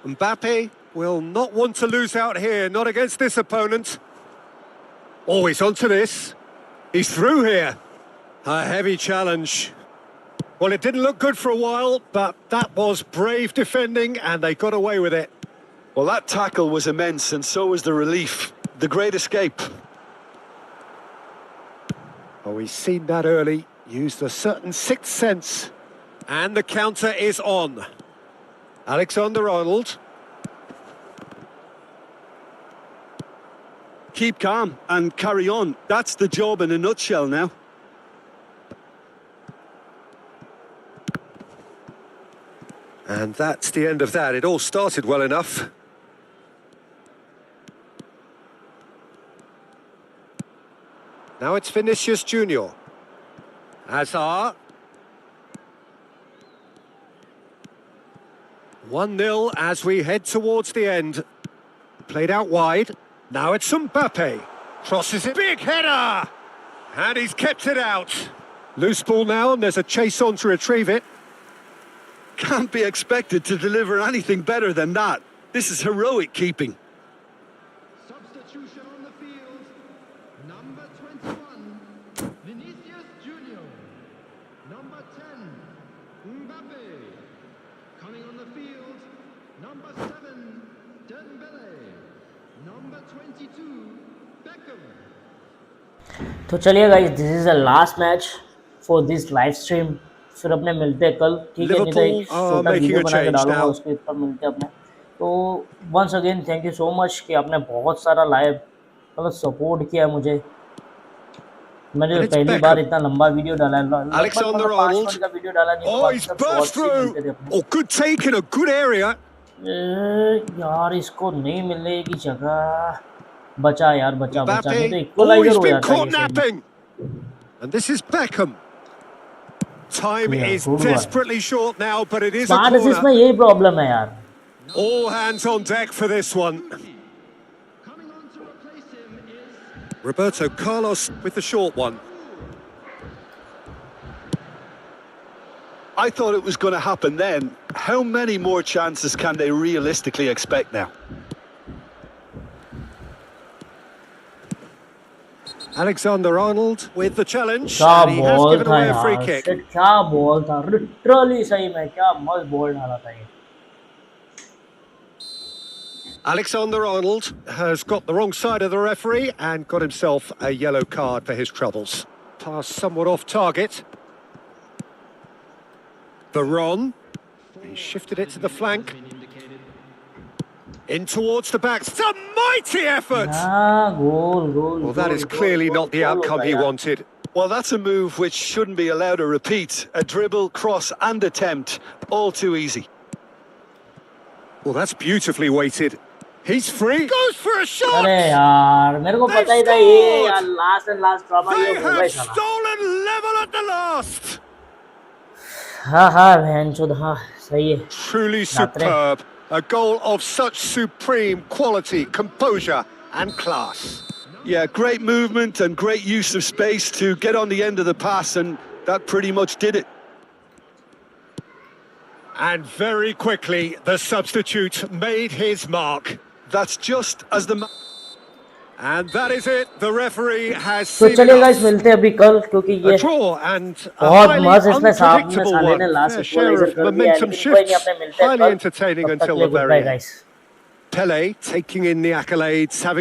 Mbappe will not want to lose out here, not against this opponent. Oh, he's onto this. He's through here. A heavy challenge. Well, it didn't look good for a while, but that was brave defending, and they got away with it. Well, that tackle was immense, and so was the relief. The great escape. Oh, he's seen that early, used a certain sixth sense. And the counter is on. Alexander-Arnold. Keep calm and carry on. That's the job in a nutshell now. And that's the end of that. It all started well enough. Now it's Vinicius Junior. Hazard. 1-0 as we head towards the end. Played out wide. Now it's Mbappe. Crosses it. Big header! And he's kept it out. Loose ball now, and there's a chase on to retrieve it. Can't be expected to deliver anything better than that. This is heroic keeping. Substitution on the field. Number 21, Vinicius Junior. Number 10, Mbappe. Coming on the field, number 7, Dembele. Number 22, Beckham. तो चलिए guys, this is the last match for this live stream. फिर अपने मिलते हैं कल, ठीक है? नहीं तो एक छोटा वीडियो बना के डालूंगा, उसके ऊपर मिलते हैं अपने। तो once again thank you so much कि आपने बहुत सारा लाइव मतलब सपोर्ट किया मुझे। मैंने पहली बार इतना लंबा वीडियो डाला है, लगभग 5 मिनट का वीडियो डाला नहीं। Oh, he's burst through. Oh, good take in a good area. यार इसको नहीं मिलने की जगह बचा यार, बचा बचा नहीं तो Oh, इक्वलाइजर he's हो been जाता caught है। napping. And this is Beckham. Time is desperately short now, but it is a smart assist में corner. यही प्रॉब्लम है यार। All hands on deck for this one. Coming on to replace him is Roberto Carlos with the short one. I thought it was going to happen then. How many more chances can they realistically expect now? Alexander-Arnold with the challenge. क्या And he has ball given था away a free यार, kick. Shit, क्या ball था, literally सही में क्या मस्त ball डाला था ये। Alexander-Arnold has got the wrong side of the referee and got himself a yellow card for his troubles. Pass somewhat off target. Veron. He shifted it to the flank. In towards the back. It's a mighty effort! हाँ, गोल। Well, that is clearly not the outcome he wanted. Well, that's a move which shouldn't be allowed to repeat. A dribble, cross and attempt, all too easy. Well, that's beautifully weighted. He's free. Goes for a shot! अरे यार, मेरे को पता ही था ये यार last drama ये They होगा ही have साला। stolen level at the last! हाँ बहनचोद, हाँ सही है। Truly superb. A goal of such supreme quality, composure and class. Yeah, great movement and great use of space to get on the end of the pass, and that pretty much did it. And very quickly, the substitute made his mark. That's just as the... And that is it. The referee has तो seen चलिए enough. Guys, मिलते हैं अभी कल, क्योंकि ये A draw and a बहुत highly मस्त इसमें साहब ने unpredictable साले ने one. Last Their share equaliser of कर दिया है, momentum लेकिन कोई नहीं, shifts. अपने मिलते हैं Highly कल। entertaining तब तक until के लिए the good very bye end. Guys. Pele taking in the accolades, having